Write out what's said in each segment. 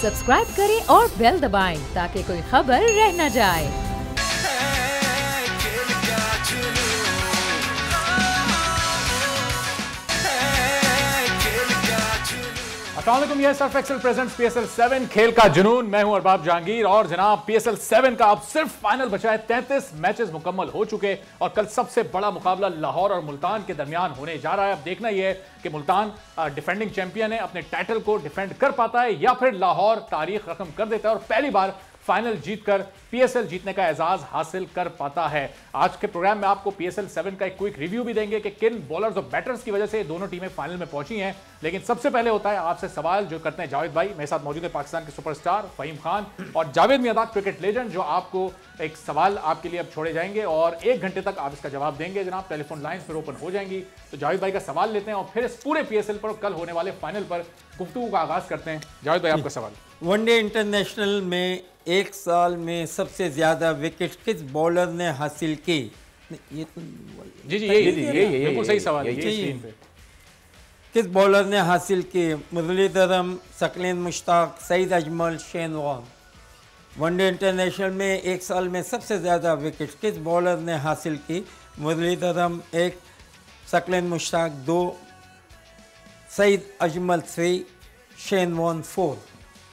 Subscribe करें और bell दबाएं ताकि कोई खबर रह न जाए। अस्सलामुअलैकुम, ये सर्फ एक्सेल प्रेजेंट्स PSL 7 खेल का जुनून। मैं हूं अरबाब जहांगीर और जनाब PSL 7 का अब सिर्फ फाइनल बचा है। 33 मैचेस मुकम्मल हो चुके और कल सबसे बड़ा मुकाबला लाहौर और मुल्तान के दरमियान होने जा रहा है। अब देखना यह है कि मुल्तान डिफेंडिंग चैंपियन है, अपने टाइटल को डिफेंड कर पाता है या फिर लाहौर तारीख रकम कर देता है और पहली बार फाइनल जीतकर PSL जीतने का एजाज हासिल कर पाता है। आज के प्रोग्राम में आपको PSL 7 का एक क्विक रिव्यू भी देंगे कि किन बॉलर्स और बैटर्स की वजह से दोनों टीमें फाइनल में पहुंची हैं। लेकिन सबसे पहले होता है आपसे सवाल जो करते हैं जावेद भाई। मेरे साथ मौजूद है पाकिस्तान के सुपरस्टार फहीम खान और जावेद मियादाद क्रिकेट लेजेंड, जो आपको एक सवाल आपके लिए अब छोड़े जाएंगे और 1 घंटे तक आप इसका जवाब देंगे। जनाब टेलीफोन लाइन्स फिर ओपन हो जाएंगी, तो जावेद भाई का सवाल लेते हैं और फिर इस पूरे PSL पर कल होने वाले फाइनल पर गुफ्तगू का आगाज करते हैं। जावेद भाई, आपका सवाल। वनडे इंटरनेशनल में एक साल में सबसे ज्यादा विकेट किस बॉलर ने हासिल की? ये तो जी ये बिल्कुल सही सवाल है। किस बॉलर ने हासिल की? Muralidharan, Saqlain Mushtaq, Saeed Ajmal, Shane Warne. One day international में एक साल में सबसे ज़्यादा विकेट किस बॉलर ने हासिल की? Muralitharan 1, Saqlain Mushtaq 2, Saeed Ajmal 3, Shane Warne 4।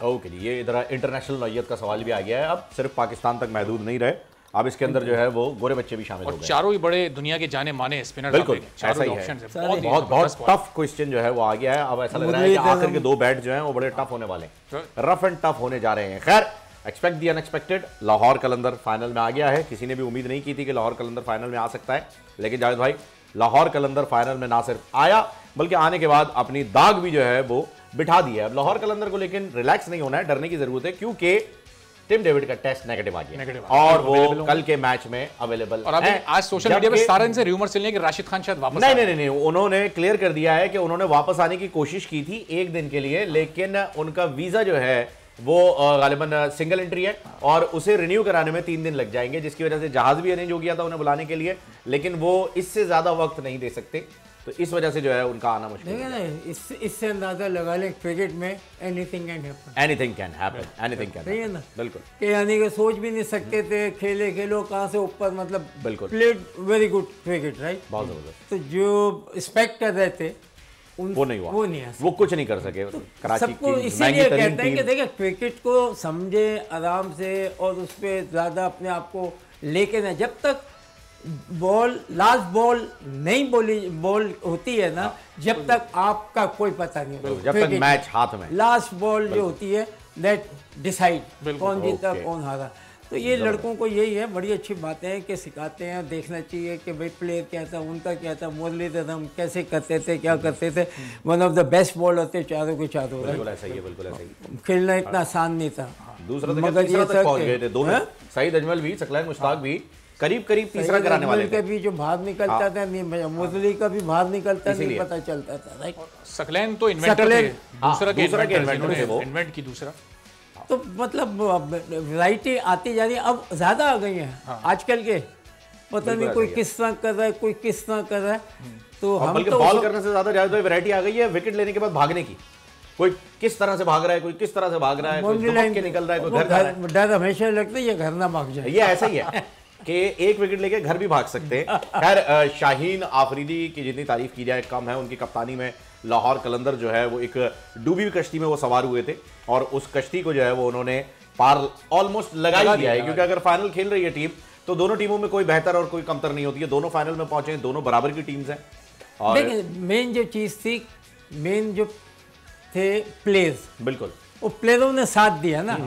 Okay जी, ये इधर इंटरनेशनल नौयत का सवाल भी आ गया है। अब सिर्फ पाकिस्तान तक महदूद नहीं रहे, अब इसके अंदर जो है वो गोरे बच्चे भी शामिल हो गए। चारों ही बड़े दुनिया के जाने माने स्पिनर। बिल्कुल ऐसा ही है। बहुत टफ क्वेश्चन जो है वो आ गया है। अब ऐसा लग रहा है कि आखिर के 2 बैट जो हैं वो बड़े टफ होने वाले हैं, रफ एंड टफ होने जा रहे हैं। खैर, एक्सपेक्ट दी अनएक्सपेक्टेड, लाहौर कलंदर फाइनल में आ गया है। किसी ने भी उम्मीद नहीं की थी कि लाहौर कलंदर फाइनल में आ सकता है, लेकिन जावेद भाई लाहौर कलंदर फाइनल में ना सिर्फ आया बल्कि आने के बाद अपनी दाग भी जो है वो बिठा दी है। अब लाहौर कलंदर को लेकिन रिलैक्स नहीं होना है, डरने की जरूरत है, क्योंकि टिम डेविड का टेस्ट नेगेटिव आ गया और वो कल के मैच में अवेलेबल और अभी आज सोशल मीडिया पे सारे इनसे रूमर चल रहे हैं कि राशिद खान शायद वापस नहीं, उन्होंने क्लियर कर दिया है कि उन्होंने वापस आने की कोशिश की थी 1 दिन के लिए, लेकिन उनका वीजा जो है वो गालिबन सिंगल एंट्री है और उसे रिन्यू कराने में 3 दिन लग जाएंगे, जिसकी वजह से जहाज भी अरेंज हो गया था उन्हें बुलाने के लिए, लेकिन वो इससे ज्यादा वक्त नहीं दे सकते, तो इस वजह से जो है उनका आना मुश्किल है। इससे अंदाजा लगा लें क्रिकेट में anything can happen, anything can happen, anything can, सही है ना? बिल्कुल, कि यानी कि सोच भी नहीं सकते थे, खेलो कहाँ से ऊपर, मतलब बिल्कुल played very good cricket, right? बहुत जबरदस्त। तो जो एक्सपेक्ट कर रहे थे वो नहीं हुआ, वो कुछ नहीं कर सके। कराची सबको इसीलिए कहते हैं कि देखिए क्रिकेट को समझे आराम से और उस पर ज़्यादा अपने आप को लेके ना, जब तक लास्ट बॉल नहीं बॉल होती है ना, जब तक आपका कोई पता नहीं होता, जब तक मैच हाथ में, लास्ट बॉल जो होती है दैट डिसाइड कौन जीता कौन हारा। तो ये लड़कों को यही है, बड़ी अच्छी बातें हैं कि सिखाते हैं, देखना चाहिए कि भाई प्लेयर क्या था, उनका क्या था, मुरलीधरन कैसे करते थे, क्या करते थे। One of the best bowler थे चारों के चारों। बिल्कुल ऐसा ही है, बिल्कुल ऐसा ही। खेलना इतना आसान नहीं था। दूसरा मगर ये तक पहुंच गए थे दोनों, सईद अजमल भी, सकलैन मुश्ताक भी करीब तीसरा कराने वाले थे। भी जो बाहर निकलता था नहीं, मुरली का भी बाहर निकलता नहीं पता चलता था, राइट? सकलैन तो इन्वेंटर थे, दूसरा के इन्वेंटर थे वो, इन्वेंट की दूसरा। तो मतलब वैरायटी आती जा रही है, अब ज्यादा आ गई है आजकल के, पता नहीं कोई किस तरह कर रहा है, कोई किस तरह कर रहा है। तो हम तो बॉल करने से ज्यादा वैरायटी आ गई है विकेट लेने के बाद भागने की। कोई किस तरह से भाग रहा है, कोई किस तरह से भाग रहा है, कोई दुबक के निकल रहा है, कोई घर। डर हमेशा लगता है ये घर ना भाग जाए। ये ऐसा ही है कि 1 विकेट लेके घर भी भाग सकते हैं। खैर, शाहीन आफरीदी की जितनी तारीफ की जाए कम है। उनकी कप्तानी में लाहौर कलंदर जो है वो एक डूबी हुई कश्ती में वो सवार हुए थे और उस कश्ती को जो है वो उन्होंने पार ऑलमोस्ट लगा दिया है, क्योंकि अगर फाइनल खेल रही है टीम तो दोनों टीमों में कोई बेहतर और कोई कमतर नहीं होती है। दोनों फाइनल में पहुंचे हैं, दोनों बराबर की टीम्स हैं। और देखिए मेन जो चीज थी, मेन जो थे प्लेयर्स, बिल्कुल वो प्लेयरों ने साथ दिया ना।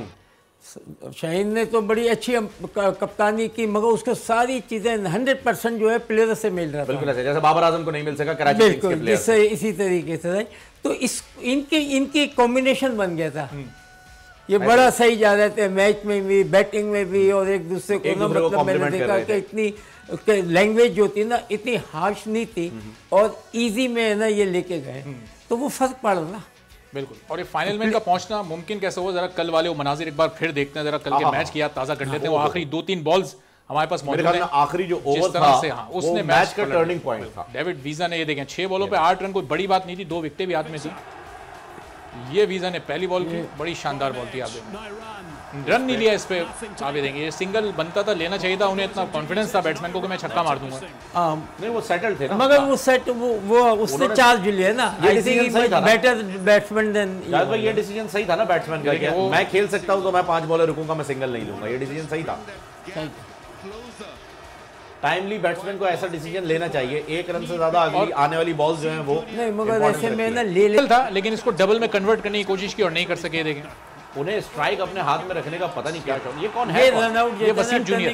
शाहीन ने तो बड़ी अच्छी कप्तानी की, मगर उसको सारी चीजें 100% जो है प्लेयर से मिल रहा था। बिल्कुल ऐसे जैसे बाबर आजम को नहीं मिल सका कराची किंग्स के प्लेयर, जिससे इसी तरीके से तो इनकी कॉम्बिनेशन बन गया था। ये बड़ा सही जा रहे थे मैच में भी, बैटिंग में भी, और एक दूसरे को मतलब मैंने देखा कि इतनी लैंग्वेज जो थी ना इतनी हार्श नहीं थी और इजी में है ना ये लेके गए, तो वो फर्क पड़ रहा। बिल्कुल। और ये फाइनल में इनका पहुंचना मुमकिन कैसे हुआ, जरा कल वाले वो मनाजिर एक बार फिर देखते हैं, जरा कल के मैच की याद ताजा कर लेते हैं। वो आखिरी 2-3 बॉल्स हमारे पास मौजूद है। आखिरी जो ओवर था उसने मैच का टर्निंग पॉइंट था। डेविड वीजा ने ये देखें 6 बॉलों पे 8 रन, कोई बड़ी बात नहीं थी, 2 विकेटें भी हाथ में थी। ये वीजा ने पहली बॉल की बड़ी शानदार बॉल थी, आप देखें रन नहीं लिया इस पे, आप ये देखेंगे ये सिंगल बनता था, लेना चाहिए था, उन्हें इतना कॉन्फिडेंस था बैट्समैन को कि मैं छक्का मार दूंगा। नहीं वो सेटल थे ना, मगर वो सेट वो उसने चार्ज भी लिया ना, बेटर बैट्समैन देन। भाई ये डिसीजन सही था ना बैट्समैन का, क्या मैं खेल सकता हूं तो मैं 5 बॉलर रुकूंगा, मैं सिंगल नहीं लूंगा, ये डिसीजन सही था। टाइमली बैट्समैन को ऐसा डिसीजन लेना चाहिए, 1 रन से ज्यादा अगली आने वाली बॉल्स जो हैं वो नहीं, मगर ऐसे में ना ले था, लेकिन इसको डबल में कन्वर्ट करने की कोशिश की और नहीं कर सके। देखें उन्हें स्ट्राइक अपने हाथ में रखने का पता नहीं क्या शौक, ये कौन है? ये वसीम जूनियर,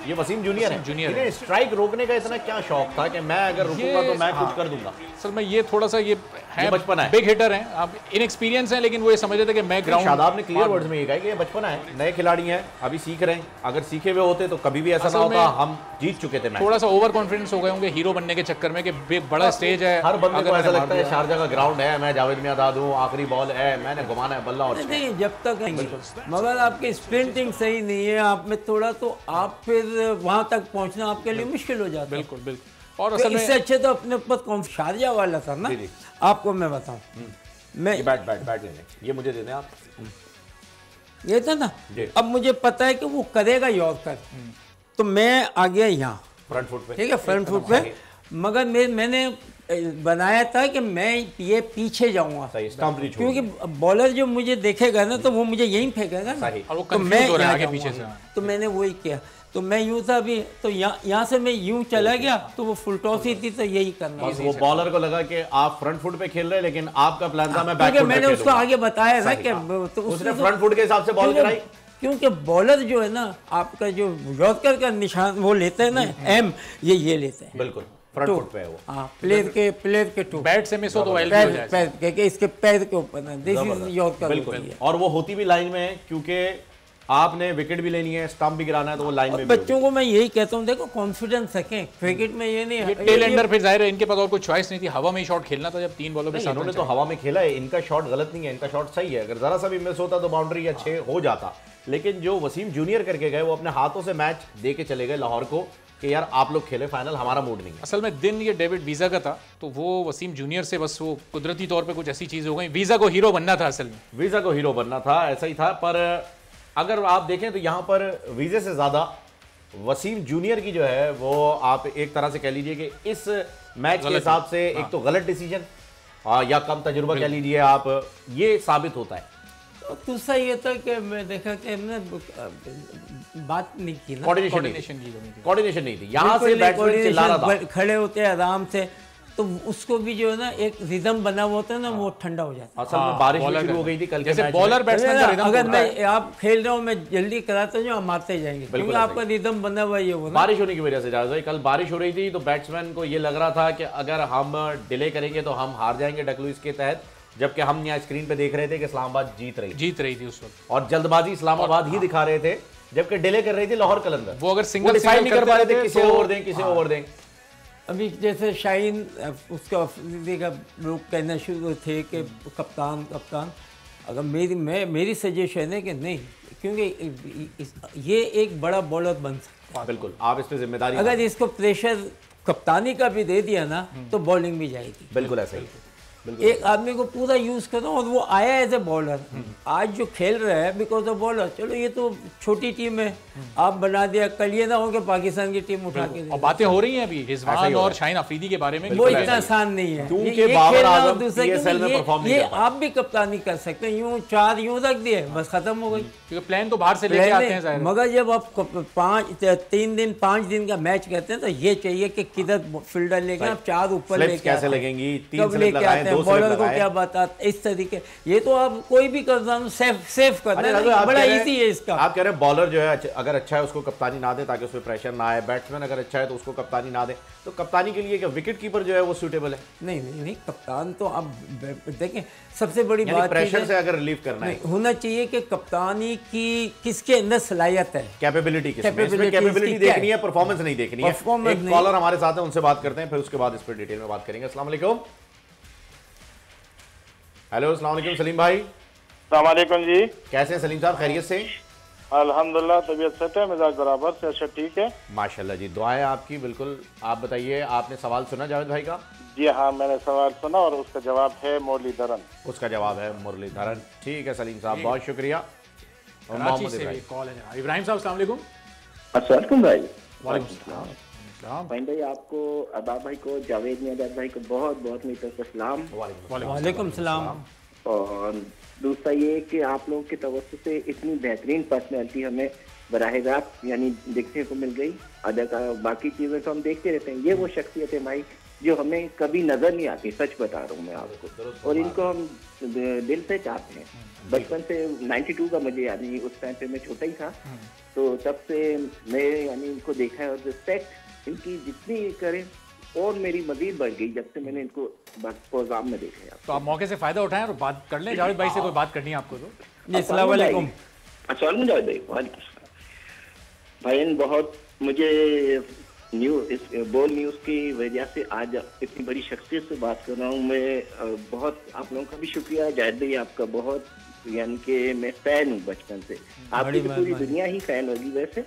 ये वसीम जूनियर है। इन्हें स्ट्राइक रोकने का इतना क्या शौक था कि मैं अगर रुकूंगा तो मैं कुछ कर दूंगा। असल में ये थोड़ा सा ये है, बचपन है, बिग हिटर हैं, आप इनएक्सपीरियंस हैं, लेकिन वो ये समझ रहे थे कि मैं ग्राउंड। शादाब ने क्लियर वर्ड्स में ये कहा कि ये बचपन है, नए खिलाड़ी हैं, अभी सीख रहे हैं, अगर सीखे हुए होते तो कभी भी ऐसा ना होता, हम जीत चुके थे मैच। थोड़ा सा ओवर कॉन्फिडेंस हो गए होंगे हीरो बनने के चक्कर में कि बड़ा स्टेज है, हर बंदे को ऐसा लगता है शारजा का ग्राउंड है, मैं जावेद मियादाद हूं, आखिरी बॉल है, मैंने घुमाना है बल्ला। और नहीं, जब तक मगर आपकी स्प्रिंटिंग सही नहीं है आप में थोड़ा, तो आप फिर वहां तक पहुंचना आपके लिए मुश्किल हो जाता है। बिल्कुल बिल्कुल। और असल में इससे अच्छे तो अपने ऊपर शारजा वाला था ना, आपको मैं बताऊं, मैं बैट लेने, ये मुझे देने आप, ये था ना, अब मुझे पता है कि वो करेगा यॉर्कर, तो मैं आ गया यहाँ फ्रंट फुट पे, ठीक है, फ्रंट फुट पे, मगर मैंने बनाया था कि मैं ये पीछे जाऊंगा, क्योंकि बॉलर जो मुझे देखेगा ना तो वो मुझे यहीं फेंकेगा ना, तो मैं आगे पीछे से, तो मैंने वही किया, तो मैं यूं था अभी, तो यहाँ से मैं यूं चला गया, तो वो फुल टॉस ही थी, तो यही करना। वो बॉलर को लगा कि आप फ्रंट फुट पे खेल रहे हैं, लेकिन आपका प्लान था मैं बैक फुट पे मैंने उसको आगे बताया था कि तो उसने फ्रंट फुट के हिसाब से बॉल कराई, क्योंकि बॉलर जो है ना आपका जो यॉर्कर का निशान वो लेते हैं ना, एम ये लेते हैं, बिल्कुल फ्रंट फुट पे है वो। हाँ, प्लेयर के टू बैट से मिस हो तो एलबी हो जाए, पैर के इसके पैर के ऊपर ना, दिस इज यॉर्कर। बिल्कुल, और वो होती भी लाइन में है, क्योंकि आपने विकेट भी लेनी है, स्टंप भी गिराना है, तो वो लाइन में। बच्चों को मैं यही कहता हूँ, देखो कॉन्फिडेंस रखें, क्रिकेट में ये नहीं है टेल एंडर, फिर जाहिर है इनके पास और कोई चॉइस नहीं थी, हवा में ही शॉट खेलना था, जब 3 बॉलों पे 7 इन्होंने तो हवा में खेला है, इनका शॉट गलत नहीं है, इनका शॉट सही है, अगर जरा सा भी मिस होता तो बाउंड्री या 6 हो जाता, लेकिन जो वसीम जूनियर करके गए वो अपने हाथों से मैच दे के चले गए लाहौर को कि यार आप लोग खेले फाइनल, हमारा मूड नहीं है। असल में दिन ये डेविड वीजा का था, तो वो वसीम जूनियर से बस वो कुदरती तौर पे कुछ ऐसी चीज हो गई, वीजा को हीरो बनना था, असल में वीजा को हीरो बनना था, ऐसा ही था। पर अगर आप देखें तो यहाँ पर वीजे से ज्यादा वसीम जूनियर की जो है वो आप एक तरह से कह लीजिए कि इस मैच के हिसाब से एक तो गलत डिसीजन या कम तजुर्बा कह लीजिए आप, ये साबित होता है। दूसरा ये था कि मैं देखा कि हमने बात नहीं की ना, कोऑर्डिनेशन नहीं थी, यहाँ से बैट्समैन चिल्ला रहा था, खड़े होते हैं आराम से, तो उसको भी जो है ना एक रिदम बना हुआ होता है ना, वो ठंडा हो जाता है। असल में बारिश शुरू हो गई थी कल के मैच में, बॉलर बैट्समैन का रिदम, अगर मैं आप खेल रहा हूँ मैं जल्दी कराता हूँ, आप मारते जाएंगे, क्योंकि आपका रिदम बना हुआ है वो, बारिश होने की वजह से ज्यादा। कल बारिश हो रही थी तो बैट्समैन को ये लग रहा था कि अगर हम डिले करेंगे तो हम हार जाएंगे डकलुइस के तहत, जबकि हम यहाँ स्क्रीन पे देख रहे थे कि इस्लामाबाद जीत रही थी उस वक्त, और जल्दबाजी इस्लामाबाद ही दिखा रहे थे, जबकि डिले कर रही थी लाहौर कलंदर। वो अगर सिंगल डिसाइड नहीं कर पा रहे थे किसे ओवर दें। अभी जैसे शाहीन उसका का लोग कहना शुरू थे कि कप्तान, अगर मेरी सजेशन है कि नहीं, क्योंकि ये एक बड़ा बॉलर बन सकता है। बिल्कुल, आप इस पे जिम्मेदारी, अगर इसको प्रेशर कप्तानी का भी दे दिया ना तो बॉलिंग भी जाएगी। बिल्कुल ऐसा ही, एक आदमी को पूरा यूज करो, और वो आया एज ए बॉलर, आज जो खेल रहा है बिकॉज ऑफ बॉलर। चलो ये तो छोटी टीम है, आप बना दिया, कल ये ना हो कि पाकिस्तान की टीम उठा के, और बातें हो रही हैं अभी रिजवान और शाहीन अफरीदी के बारे में, वो इतना आसान नहीं है। ये आप भी कप्तानी कर सकते हैं, यूं 4 यूं रख दिए बस खत्म हो गई, क्योंकि प्लान तो बाहर से लेके आते हैं। मगर जब आप 5 दिन का मैच करते हैं तो ये चाहिए कि किधर फील्डर लेके आप 4 ऊपर लेके कैसे लगेंगी, 3 स्लिप लगाएं, बॉलर को क्या बता, इस तरीके, ये तो आप कोई भी करना सेफ करना है, बड़ा इजी है इसका। आप कह रहे हैं बॉलर जो है अगर अच्छा है उसको कप्तानी ना दे ताकि उस पर प्रेशर ना आए, बैट्समैन अगर अच्छा है तो उसको कप्तानी ना दे, तो कप्तानी के लिए क्या विकेट कीपर जो है वो सूटेबल है? नहीं, कप्तान तो आप देखें, सबसे बड़ी बात प्रेशर से अगर रिलीव करना है, होना चाहिए कि कप्तानी की किसके अंदर सलाहियत है, कैपेबिलिटी देखनी है, परफॉर्मेंस नहीं देखनी है। एक कॉलर हमारे साथ है, उनसे बात करते हैं, फिर उसके बाद इस पर डिटेल में बात करेंगे। अस्सलाम वालेकुम। हेलो, अस्सलाम वालेकुम सलीम भाई। अस्सलाम वालेकुम जी, कैसे हैं सलीम साहब, खैरियत से? अल्हम्दुलिल्लाह, तबीयत सेट है, मिजाज बराबर से, अच्छा ठीक है माशाल्लाह जी, दुआएं आपकी बिल्कुल। आप बताइए, आपने सवाल सुना जावेद भाई का? जी हाँ, मैंने सवाल सुना और उसका जवाब है मुरलीधरन। उसका जवाब है मुरलीधरन। ठीक है सलीम साहब, बहुत शुक्रिया। और कराची मोहम्मद से भी इब्राहिम। कॉल है जनाब। इब्राहिम साहब अस्सलाम वालेकुम। अस्सलाम भाई। वालेकुम सलाम। फाइन भाई, आपको, अबाब भाई को, जावेद नियाज़ भाई को बहुत बहुत मेरी तरफ से सलाम। वालेकुम सलाम। और दूसरा ये कि आप लोगों की तवज्जो से इतनी बेहतरीन पर्सनैलिटी हमें बराह रास्त यानी देखने को मिल गई। अदाकार बाकी चीज़ें तो हम देखते रहते हैं, ये वो शख्सियत है भाई जो हमें कभी नजर नहीं आती, सच बता रहा हूँ मैं आपको। और इनको हम दिल से चाहते हैं। बचपन से 92 का मुझे यानी उस टाइम पे मैं छोटा ही था, तो तब से मैं यानी इनको देखा है और रिस्पेक्ट इनकी जितनी करें और मेरी मजीद बढ़ गई जब से मैंने इनको प्रोग्राम में देखा है। तो आप मौके से फायदा उठाएं और बात कर लें जावेद भाई से, कोई बात करनी है आपको तो। जी अस्सलाम वालेकुम। अस्सलाम जावेद भाई। वालेकुम सलाम भाई। बहुत मुझे बोल न्यूज़ की वजह से आज इतनी बड़ी शख्सियत से बात कर रहा हूँ मैं। बहुत आप लोगों का भी शुक्रिया जावेद भाई, आपका बहुत, यानी कि मैं फ़ैन हूँ बचपन से। आपकी तो पूरी दुनिया ही फ़ैन होगी वैसे,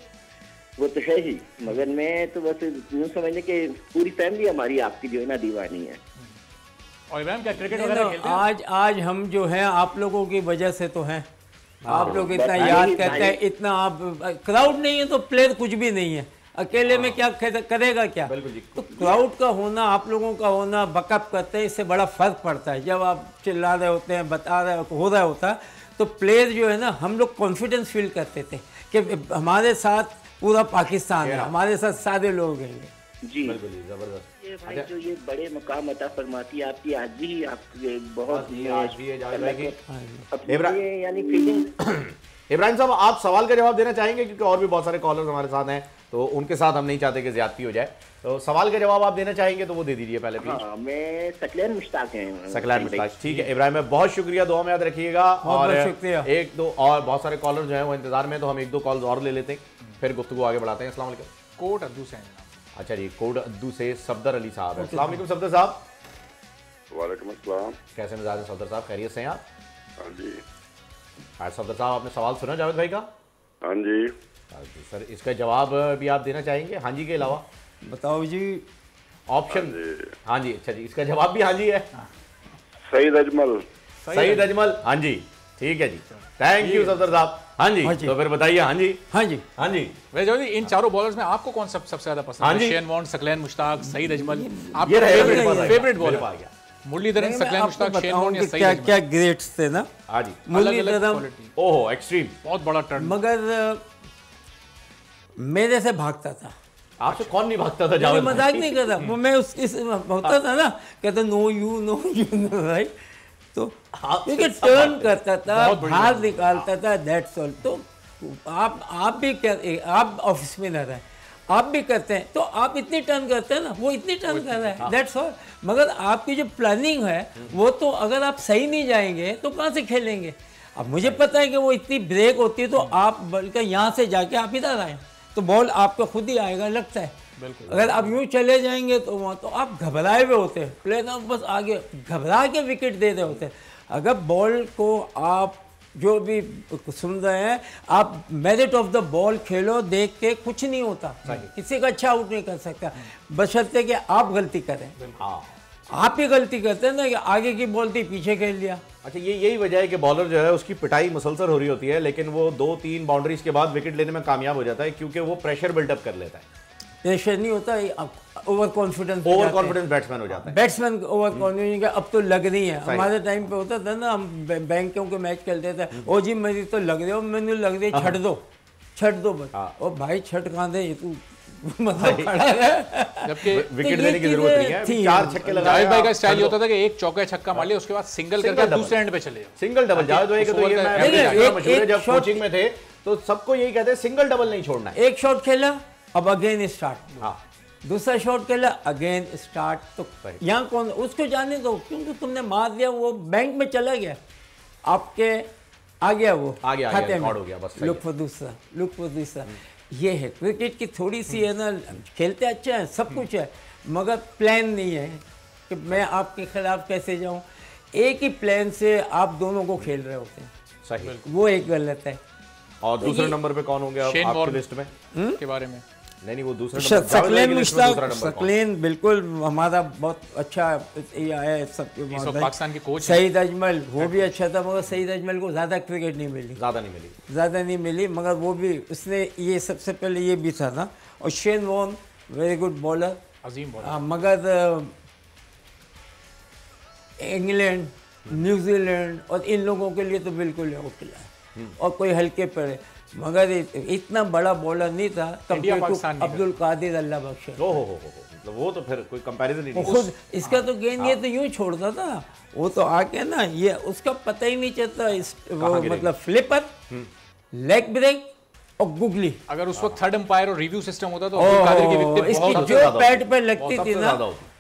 वो तो है ही, मगर मैं तो बस यूँ समझने कि पूरी फैमिली हमारी आपकी जो है ना दीवानी है। और इब्राहिम क्या क्रिकेट वगैरह खेलते हैं? आज हम जो हैं आप लोगों की वजह से तो हैं। आप लोग इतना याद करते हैं, इतना आप क्राउड नहीं है तो प्लेयर कुछ भी नहीं है। अकेले में क्या करेगा क्या? तो क्राउड का होना, आप लोगों का होना, बकअप करते हैं, इससे बड़ा फर्क पड़ता है। जब आप चिल्ला रहे होते हैं, बता रहे हो रहा होता है, तो प्लेयर जो है ना, हम लोग कॉन्फिडेंस फील करते थे कि हमारे साथ पूरा पाकिस्तान है, हमारे साथ सारे लोग हैं। जी जबरदस्त। ये भाई जो ये बड़े मुकाम अता फरमाती है आपकी, आज भी आपके बहुत आज भी है जावेद भाई की। अपनी ये यानी फीलिंग। इब्राहिम साहब, आप सवाल का जवाब देना चाहेंगे? क्योंकि और भी बहुत सारे कॉलर्स हमारे साथ हैं, तो उनके साथ हम नहीं चाहते कि ज्यादती हो जाए। तो सवाल का जवाब आप देना चाहेंगे तो वो दे दीजिए पहले प्लीज। हाँ, मैं सकलैन मुश्ताक हैं। सकलैन मुश्ताक, ठीक है इब्राहिम में बहुत शुक्रिया, दुआ में याद रखिएगा। और एक दो और बहुत सारे कॉलर जो हैं वो इंतजार में, तो हम एक दो कॉल्स और ले लेते हैं, फिर गुफ्तगू आगे बढ़ाते हैं। अस्सलाम वालेकुम। कोट अद्दू से हैं। अच्छा जी, कोट अद्दू से सफदर अली साहब है। अस्सलाम वालेकुम सफदर साहब। वालेकुम अस्सलाम। कैसे मिजाज हैं सफदर साहब, खैरियत से हैं आप? हाँ जी। हाँ सफदर साहब, आपने सवाल सुना जावेद भाई का? हाँ जी। सर इसका जवाब भी आप देना चाहेंगे? हाँ जी के अलावा बताओ जी ऑप्शन। हाँ जी, अच्छा जी, इसका जवाब भी हाँ जी है। सईद अजमल। सईद अजमल, हाँ जी, ठीक है जी, थैंक यू सफदर साहब। हाँ जी, तो फिर बताइए। हाँ जी, हाँ जी, हाँ जी। वैसे जो इन चारों बॉलर्स में आपको कौन सबसे ज्यादा पसंद है? हाँ जी। शेन वॉर्न, सकलैन मुश्ताक, सईद अजमल, ये आपका फेवरेट बॉलर? आ गया मुरलीधरन, सकलैन मुश्ताक, शेन वॉर्न या सईद क्या अजमल? क्या ग्रेट्स थे ना। हाँ जी, मुरलीधरन ओहो एक्सट्रीम, बहुत बड़ा टर्न। मगर मेरे से भागता था। आपसे कौन नहीं भागता था मैं जावेद? मजाक नहीं करता, वो मैं होता था ना, कहता नो यू राइट, तो क्योंकि टर्न करता था, बाहर निकालता था, दैट्स ऑल। तो आप भी आप ऑफिस में न रहे, आप भी करते हैं, तो आप इतनी टर्न करते हैं ना, वो इतनी टर्न कर रहा है, दैट्स ऑल। मगर आपकी जो प्लानिंग है वो तो अगर आप सही नहीं जाएंगे तो कहाँ से खेलेंगे? अब मुझे पता है कि वो इतनी ब्रेक होती है, तो आप बल्कि यहाँ से जाके आप इधर आए तो बॉल आपको खुद ही आएगा, लगता है। अगर आप यूँ चले जाएंगे तो वहाँ तो आप घबराए हुए होते हैं, प्लेयर बस आगे घबरा के विकेट दे रहे होते हैं। अगर बॉल को आप जो भी सुन रहे हैं, आप मेरिट ऑफ द बॉल खेलो, देख के कुछ नहीं होता, किसी का अच्छा आउट नहीं कर सकता, बशर्ते कि आप गलती करें। आप ही गलती करते हैं ना कि आगे की बॉल थी, पीछे खेल लिया। अच्छा, ये यही वजह है कि बॉलर जो है उसकी पिटाई मुसलसल हो रही होती है, लेकिन वो 2-3 बाउंड्रीज के बाद विकेट लेने में कामयाब हो जाता है, क्योंकि वो प्रेशर बिल्डअप कर लेता है। प्रेशर नहीं होता, ओवर कॉन्फिडेंस बैट्समैन हो जाता है। बैट्समैन ओवर कॉन्फिडेंस का अब तो लग रही है। हमारे टाइम पे होता था ना, हम बैंकों के मैच खेलते थे, ओ जी मेरी तो लग रही हो, मैंने लग रही, छट दो बस। ओ भाई छट कहाँ दे, तू मतलब खड़ा है, जबकि विकेट लेने की जरूरत नहीं है, 4 छक्के लगाए। जावेद भाई का स्टाइल होता था कि एक चौका छक्का मार लिया, उसके बाद सिंगल करके दूसरे एंड पे चले जाओ, सिंगल डबल। जावेद भाई का तो ये मैं मशहूर है, जब कोचिंग में थे तो सबको यही कहते हैं सिंगल डबल नहीं छोड़ना है। एक शॉट खेला, अब अगेन स्टार्ट, दूसरा शॉट खेला, अगेन स्टार्ट। तो यहाँ कौन उसको जाने दो, क्योंकि तुमने मार दिया, वो बैंक में चला गया, आपके आ गया, वो खाते में, लुक फॉर दूसरा। ये है क्रिकेट की थोड़ी सी है ना, खेलते अच्छा है, सब कुछ है, मगर प्लान नहीं है कि मैं आपके खिलाफ कैसे जाऊं। एक ही प्लान से आप दोनों को खेल रहे होते हैं, सही, वो एक गलत है। और दूसरे नंबर पे कौन होंगे शेन आपकी वॉर्न लिस्ट में के बारे में? नहीं वो दूसरे नंबर सकलेन मुश्ताक, सकलेन बिल्कुल हमारा बहुत अच्छा ये है सब पाकिस्तान के कोच सईद अजमल, वो भी अच्छा था मगर सईद अजमल को ज़्यादा क्रिकेट नहीं मिली, ज़्यादा नहीं मिली मगर वो भी उसने ये सबसे पहले ये भी था ना। और Shane Warne very good bowler, अजीम बॉलर, मगर इंग्लैंड, न्यूजीलैंड और इन लोगों के लिए तो बिल्कुल आउट है और कोई हल्के पर, मगर इतना बड़ा बॉलर नहीं था कंपेयर टू अब्दुल कादिर अल्लाह बख्शे। मतलब वो तो फिर कोई कंपैरिजन ही नहीं। खुद इसका तो गेंद ये तो यूं छोड़ता था, वो तो आके ना ये उसका पता ही नहीं चलता वो मतलब फ्लिपर, लेग ब्रेक और गुगली। अगर उस वक्त थर्ड अंपायर और रिव्यू सिस्टम होता तो अब्दुल कादिर की विकेट बहुत जो पैड पे लगती थी ना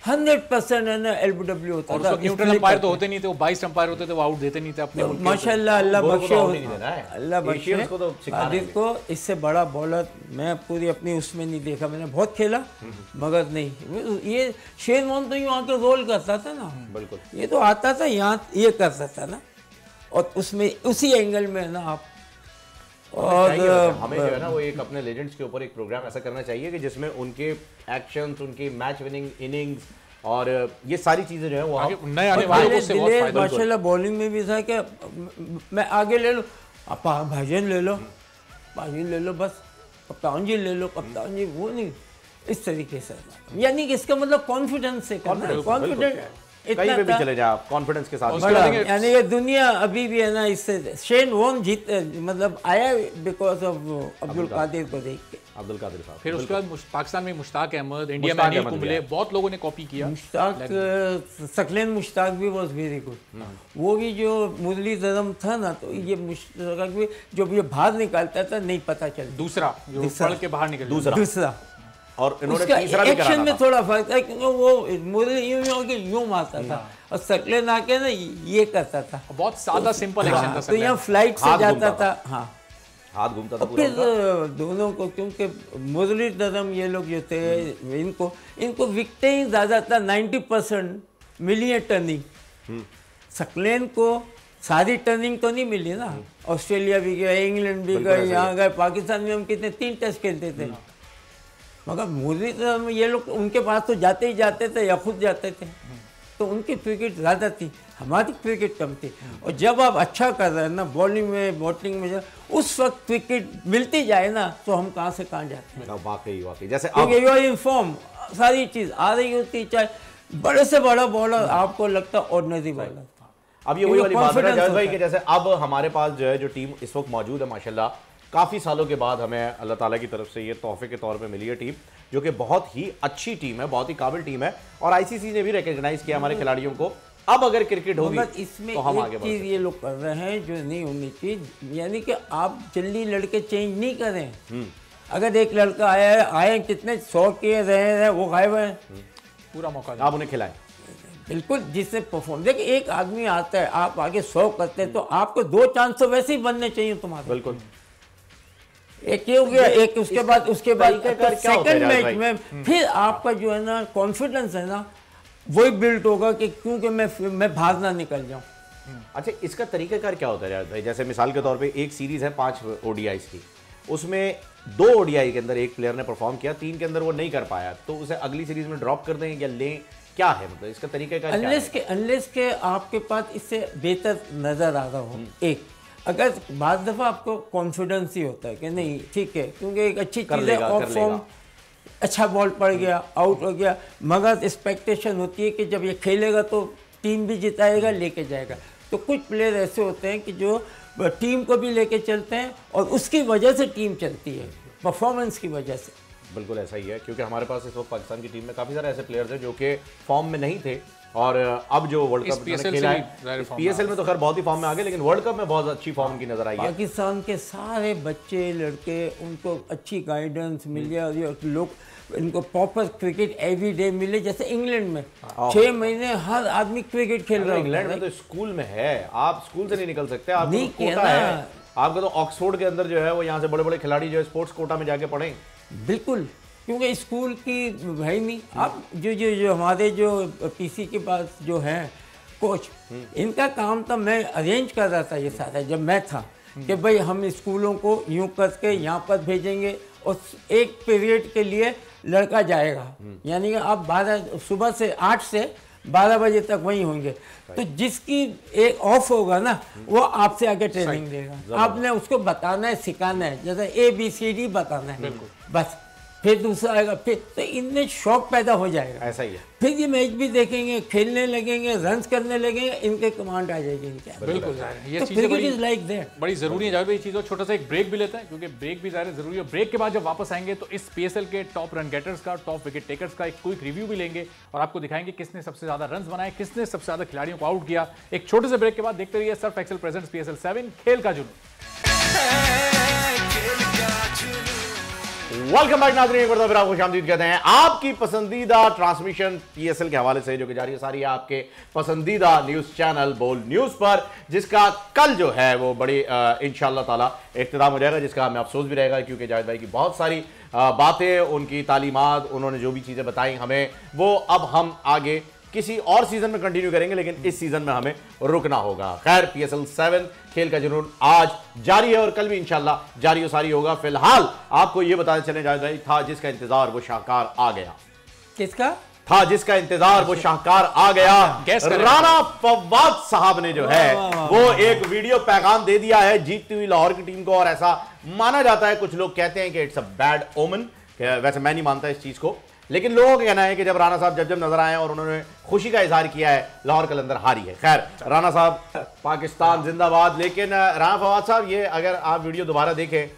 100% है ना एलबीडब्ल्यू होता था। न्यूट्रल अंपायर तो होते नहीं थे, वो 22 अंपायर होते थे, वो आउट देते नहीं थे अपने मुल्क के। माशाल्लाह अल्लाह बख्शे, अल्लाह बख्शे कादिर को। इससे बड़ा बॉलर मैं पूरी अपनी उसमें नहीं देखा, मैंने बहुत खेला मगर नहीं। ये शेन वॉर्न तो यूं आके रोल करता था ना, बिल्कुल ये तो आता था यहाँ ये करता था ना, और उसमें उसी एंगल में ना आप। और हमें जो है ना वो एक अपने लेजेंड्स के ऊपर एक प्रोग्राम ऐसा करना चाहिए कि जिसमें उनके एक्शंस, उनकी मैच विनिंग इनिंग्स और ये सारी चीजें जो है वो नए आने वालों को उससे बहुत फायदा। माशाल्लाह बॉलिंग में भी था कि मैं आगे ले लो, आप भाईजान ले लो, भाईजान ले लो, बस कप्तान जी ले लो, कप्तान जी, वो नहीं इस तरीके से, यानी कि इसका मतलब कॉन्फिडेंस से करना, कॉन्फिडेंट कहीं पे भी चले जाए आप कॉन्फिडेंस के साथ। यानी ये दुनिया अभी भी है ना इससे शेन वॉर्न जीत मतलब आया बिकॉज ऑफ अब्दुल कादिर को देख के, अब्दुल कादिर साहब। फिर उसके बाद पाकिस्तान में मुश्ताक अहमद, इंडिया में अनिल कुंबले, बहुत लोगों ने कॉपी किया। मुश्ताक, सकलेन मुश्ताक भी वाज वेरी गुड। वो भी जो मुरलीधरन था ना, तो ये मुश्ताक भी जो ये बाहर निकालता था नहीं पता चलता, दूसरा जो पढ़ के बाहर निकल, दूसरा और इन्होंने तीसरा भी एक्शन में थोड़ा फर्क था क्योंकि वो मुरली यूं मारता था और सकलेन आके ना ये करता था, बहुत सादा सिंपल एक्शन था। तो यहाँ फ्लाइट से जाता था, हाँ हाथ घूमता था फिर दोनों को, क्योंकि मुरलीधरन ये लोग जो थे इनको विकटें ही ज़्यादा था, 90% मिली है टर्निंग। सकलेन को सारी टर्निंग तो नहीं मिली ना, ऑस्ट्रेलिया भी गया, इंग्लैंड भी गए, यहाँ गए, पाकिस्तान में हम कितने 3 टेस्ट खेलते थे, मगर मुरलीधरन ये लोग उनके पास तो जाते ही जाते थे या खुद जाते थे, तो उनकी क्रिकेट ज़्यादा थी, हमारी क्रिकेट कम थी। और जब आप अच्छा कर रहे हैं ना बॉलिंग में, बैटिंग में, उस वक्त क्रिकेट मिलती जाए ना तो हम कहाँ से कहाँ जाते हैं। वाकई जैसे क्योंकि यू आर इन फॉर्म, सारी चीज़ आ रही होती, चाहे बड़े से बड़ा बॉलर आपको लगता ऑर्डिनरी बॉलर। अब ये वही वाली बात है जावेद भाई कि जैसे अब हमारे पास जो है जो टीम इस वक्त मौजूद है माशाल्लाह, काफ़ी सालों के बाद हमें अल्लाह ताला की तरफ से ये तोहफे के तौर पे मिली है टीम, जो कि बहुत ही अच्छी टीम है, बहुत ही काबिल टीम है, और आईसीसी ने भी रिकॉग्नाइज किया हमारे खिलाड़ियों को। अब अगर क्रिकेट होगी इसमें तो हम आगे एक चीज़ ये लोग कर रहे हैं जो नहीं होनी चाहिए, यानी कि आप जल्दी लड़के चेंज नहीं करें। अगर एक लड़का आया है, आए कितने 100 के रहे हैं, वो गायब है, पूरा मौका आप उन्हें खिलाएं। बिल्कुल, जिससे परफॉर्म, देखिए एक आदमी आता है, आप आगे 100 करते हैं, तो आपको 2 चांस तो वैसे ही बनने चाहिए तुम्हारे। बिल्कुल, एक ये हो गया, एक उसके बाद सेकंड मैच में फिर आपका जो है ना कॉन्फिडेंस है ना वही बिल्ड होगा कि क्योंकि मैं भाग ना निकल जाऊं। अच्छा, इसका तरीकाकार क्या होता है भाई? जैसे मिसाल के तौर पे एक सीरीज है 5 ओडीआई की, उसमें 2 ओडीआई के अंदर एक प्लेयर ने परफॉर्म किया, 3 के अंदर वो नहीं कर पाया, तो उसे अगली सीरीज में ड्रॉप कर दें या लें, क्या है मतलब इसका तरीकाकार? अनलेस के आपके पास इससे बेहतर नजर आ रहा हो। एक अगर बाद दफ़ा आपको कॉन्फिडेंस ही होता है कि नहीं ठीक है, क्योंकि एक अच्छी चीज़ है, ऑफ फॉर्म अच्छा बॉल पड़ गया, आउट हो गया, मगर एक्सपेक्टेशन होती है कि जब ये खेलेगा तो टीम भी जिताएगा, लेके जाएगा। तो कुछ प्लेयर ऐसे होते हैं कि जो टीम को भी लेके चलते हैं और उसकी वजह से टीम चलती है, परफॉर्मेंस की वजह से। बिल्कुल ऐसा ही है, क्योंकि हमारे पास इस वक्त पाकिस्तान की टीम में काफ़ी सारे ऐसे प्लेयर्स हैं जो कि फॉर्म में नहीं थे, और अब जो वर्ल्ड कप खेला है, पीएसएल में तो खैर बहुत ही फॉर्म में आ गए, लेकिन वर्ल्ड कप में बहुत अच्छी फॉर्म की नजर आई है। पाकिस्तान के सारे बच्चे लड़के, उनको अच्छी गाइडेंस मिल जाए, लोग इनको प्रॉपर क्रिकेट एवरी डे मिले, जैसे इंग्लैंड में 6 महीने हर आदमी क्रिकेट खेल रहा है। इंग्लैंड में तो स्कूल में है, आप स्कूल से नहीं निकल सकते, आपको कोटा है, आपका तो ऑक्सफोर्ड के अंदर जो है वो यहाँ से बड़े बड़े खिलाड़ी जो है स्पोर्ट्स कोटा में जाके पढ़े। बिल्कुल, क्योंकि स्कूल की भाई नहीं, आप जो हमारे जो पीसी के पास जो है कोच, इनका काम था, मैं अरेंज कर रहा था ये सारा जब मैं था, कि भाई हम स्कूलों को यूं करके यहाँ पर भेजेंगे और एक पीरियड के लिए लड़का जाएगा, यानी कि आप 12 सुबह से 8 से 12 बजे तक वहीं होंगे, तो जिसकी एक ऑफ होगा ना वो आपसे आगे ट्रेनिंग देगा, आपने उसको बताना है, सिखाना है, जैसे ABCD बताना है बस, फिर दूसरा आएगा, फिर तो इनमें शौक पैदा हो जाएगा। ऐसा ही है। फिर ये मैच भी देखेंगे, खेलने लगेंगे, रन्स करने लगेंगे, इनके कमांड आ जाएगी इनके। बिल्कुल ये तो चीजें बड़ी जरूरी है जावेद भाई। चीज़ और छोटा सा एक ब्रेक भी लेता है, क्योंकि ब्रेक भी ज़्यादा जरूरी है। ब्रेक के बाद जब वापस आएंगे तो इस PSL के टॉप रन गेटर्स का, टॉप विकेट टेकर्स का एक क्विक रिव्यू भी लेंगे और आपको दिखाएंगे किसने सबसे ज्यादा रन बनाए, किसने सबसे ज्यादा खिलाड़ियों को आउट किया। एक छोटे से ब्रेक के बाद देखते रहिए सर्फ एक्सेल प्रेजेंट्स PSL 7 खेल का जुनून। वेलकम बैक नाज़रीन, एक बार फिर आपको खुशामदीद कहते हैं। आपकी पसंदीदा ट्रांसमिशन PSL के हवाले से जो कि जारी है सारी है आपके पसंदीदा न्यूज़ चैनल बोल्ड न्यूज़ पर, जिसका कल जो है वो बड़ी इंशाअल्लाह ताला इख्तिताम हो जाएगा, जिसका हमें अफसोस भी रहेगा क्योंकि जावेद भाई की बहुत सारी बातें, उनकी तालीमात, उन्होंने जो भी चीज़ें बताई हमें, वो अब हम आगे किसी और सीजन में कंटिन्यू करेंगे, लेकिन इस सीजन में हमें रुकना होगा। खैर PSL 7 खेल का जुनून आज जारी है और कल भी इंशाल्लाह जारी और सारी होगा। फिलहाल आपको यह बताने चले जावेद भाई, था जिसका इंतजार वो शाहकार आ गया। किसका था जिसका इंतजार वो शाहकार आ गया। राना फवाद साहब ने जो है वो एक वीडियो पैगाम दे दिया है जीतती हुई लाहौर की टीम को, और ऐसा माना जाता है, कुछ लोग कहते हैं कि इट्स अ बैड ओमन, वैसे मैं नहीं मानता इस चीज को, लेकिन लोगों का कहना है कि जब राणा साहब जब नजर आए और उन्होंने खुशी का इजहार किया है, लाहौर कलंदर हारी है। खैर राणा साहब पाकिस्तान जिंदाबाद। लेकिन राणा फवाद साहब, ये अगर आप वीडियो दोबारा देखें,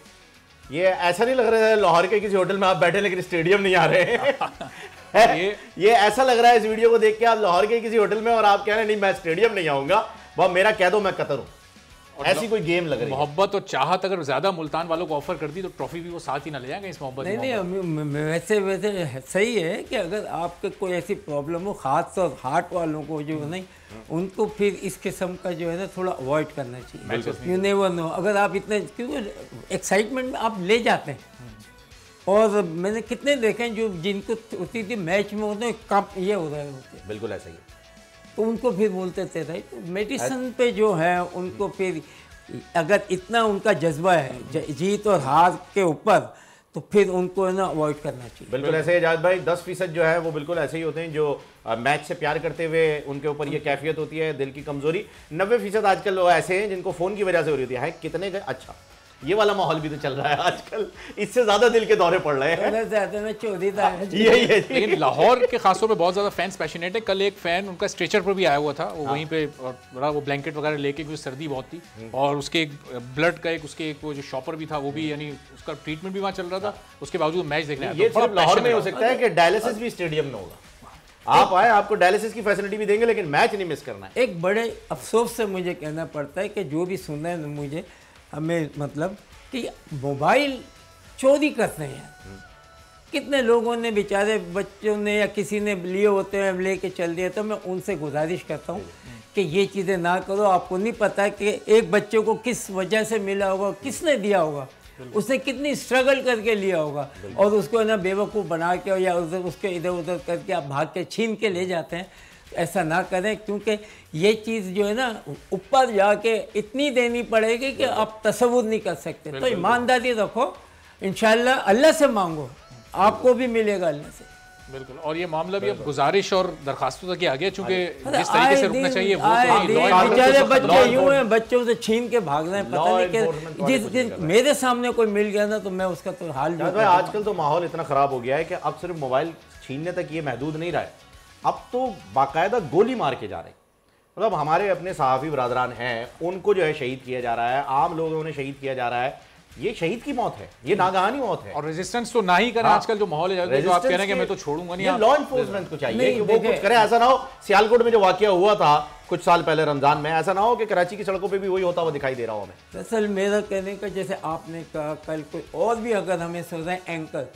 ये ऐसा नहीं लग रहा है लाहौर के किसी होटल में आप बैठे लेकिन स्टेडियम नहीं आ रहे ये ऐसा लग रहा है इस वीडियो को देख के आप लाहौर के किसी होटल में और आप कह रहे हैं नहीं मैं स्टेडियम नहीं आऊंगा, वह मेरा कह दो मैं कतर हूं, ऐसी कोई गेम लग रही है। मोहब्बत और चाहत अगर ज्यादा मुल्तान वालों को ऑफर कर दी तो ट्रॉफी भी वो साथ ही ना ले जाएंगे इस मोहब्बत। नहीं वैसे सही है कि अगर आपके कोई ऐसी प्रॉब्लम हो, खास और हार्ट वालों को जो नहीं, उनको फिर इस किस्म का जो है ना थोड़ा अवॉइड करना चाहिए। यू नेवर नो, अगर आप इतने क्योंकि एक्साइटमेंट में आप ले जाते हैं, और मैंने कितने देखे हैं जो जिनको उसी थी मैच में होते कप ये हो रहे होते, बिल्कुल ऐसा ही है, तो उनको फिर बोलते थे राइट, तो मेडिसिन पे जो है उनको फिर अगर इतना उनका जज्बा है जीत और हार के ऊपर, तो फिर उनको है ना अवॉइड करना चाहिए। बिल्कुल ऐसे ही जावेद भाई, 10% जो है वो बिल्कुल ऐसे ही होते हैं जो मैच से प्यार करते हुए उनके ऊपर ये कैफियत होती है, दिल की कमजोरी। 90% आजकल लोग ऐसे हैं जिनको फोन की वजह से हो रही होती है, कितने गए, अच्छा ये वाला माहौल भी तो चल रहा है आजकल, इससे ज्यादा दिल के दौरे पड़ रहे हैं। यही है। लेकिन लाहौर के खासतौर पे बहुत ज्यादा फैंस पैशनेट है। कल एक फैन उनका स्ट्रेचर पर भी आया हुआ था, वो वहीं पे बड़ा वो ब्लैंकेट वगैरह लेके, क्योंकि सर्दी बहुत थी, और उसके एक ब्लड का एक उसके वो जो शॉपर भी था वो भी, यानी उसका ट्रीटमेंट भी वहाँ चल रहा था, उसके बावजूद मैच देखने आया। ये सिर्फ लाहौर में हो सकता है कि डायलिसिस भी स्टेडियम में होगा, आप आए आपको डायलिसिस की फैसिलिटी भी देंगे, लेकिन मैच नहीं मिस करना है। एक बड़े अफसोस से मुझे कहना पड़ता है कि जो भी सुन रहे हैं मुझे, हमें मतलब कि मोबाइल चोरी करते हैं, कितने लोगों ने बेचारे बच्चों ने या किसी ने लिए होते हैं लेके चल दिए, तो मैं उनसे गुजारिश करता हूँ कि ये चीज़ें ना करो। आपको नहीं पता कि एक बच्चे को किस वजह से मिला होगा, किसने दिया होगा, उसने कितनी स्ट्रगल करके लिया होगा, और उसको ना बेवकूफ़ बना के या उधर उसके इधर उधर करके आप भाग के छीन के ले जाते हैं। ऐसा ना करें, क्योंकि ये चीज़ जो है ना ऊपर जाके इतनी देनी पड़ेगी कि आप तसव्वुर नहीं कर सकते। तो ईमानदारी रखो, इंशाल्लाह अल्लाह से मांगो, आपको भी मिलेगा अल्लाह से। बिल्कुल। और ये मामला भी अब गुजारिश और दरखास्तों तक आ गया, चूंकि जिस तरीके से रुकना चाहिए वो बेचारे बच्चे यूं हैं, बच्चों से छीन के भाग रहे हैं, पता नहीं कि जिस दिन मेरे सामने कोई मिल गया ना तो मैं उसका तो हाल जो है। आजकल तो माहौल इतना खराब हो गया है कि अब सिर्फ मोबाइल छीनने तक ये महदूद नहीं रहा है, अब तो बाकायदा गोली मार के जा रहे हैं। मतलब हमारे अपने सहाफ़ी बरादरान हैं, उनको जो है शहीद किया जा रहा है, आम लोगों ने शहीद किया जा रहा है। ये शहीद की मौत है, ये नागहानी मौत है। और रेजिस्टेंस तो ना ही करें। आजकल जो माहौल है, जो आप कह रहे हैं कि मैं तो छोड़ूंगा नहीं, लॉ एनफोर्समेंट को चाहिए कि वो कुछ करे। ऐसा ना हो सियालकोट में जो वाकया हुआ था कुछ साल पहले रमजान में, ऐसा ना हो कि कराची की सड़कों पे भी वही होता हुआ दिखाई दे रहा हो हमें। दरअसल मेरा कहने का, जैसे आपने कहा कल कोई और भी अगर हमें सुन रहे हैं एंकर,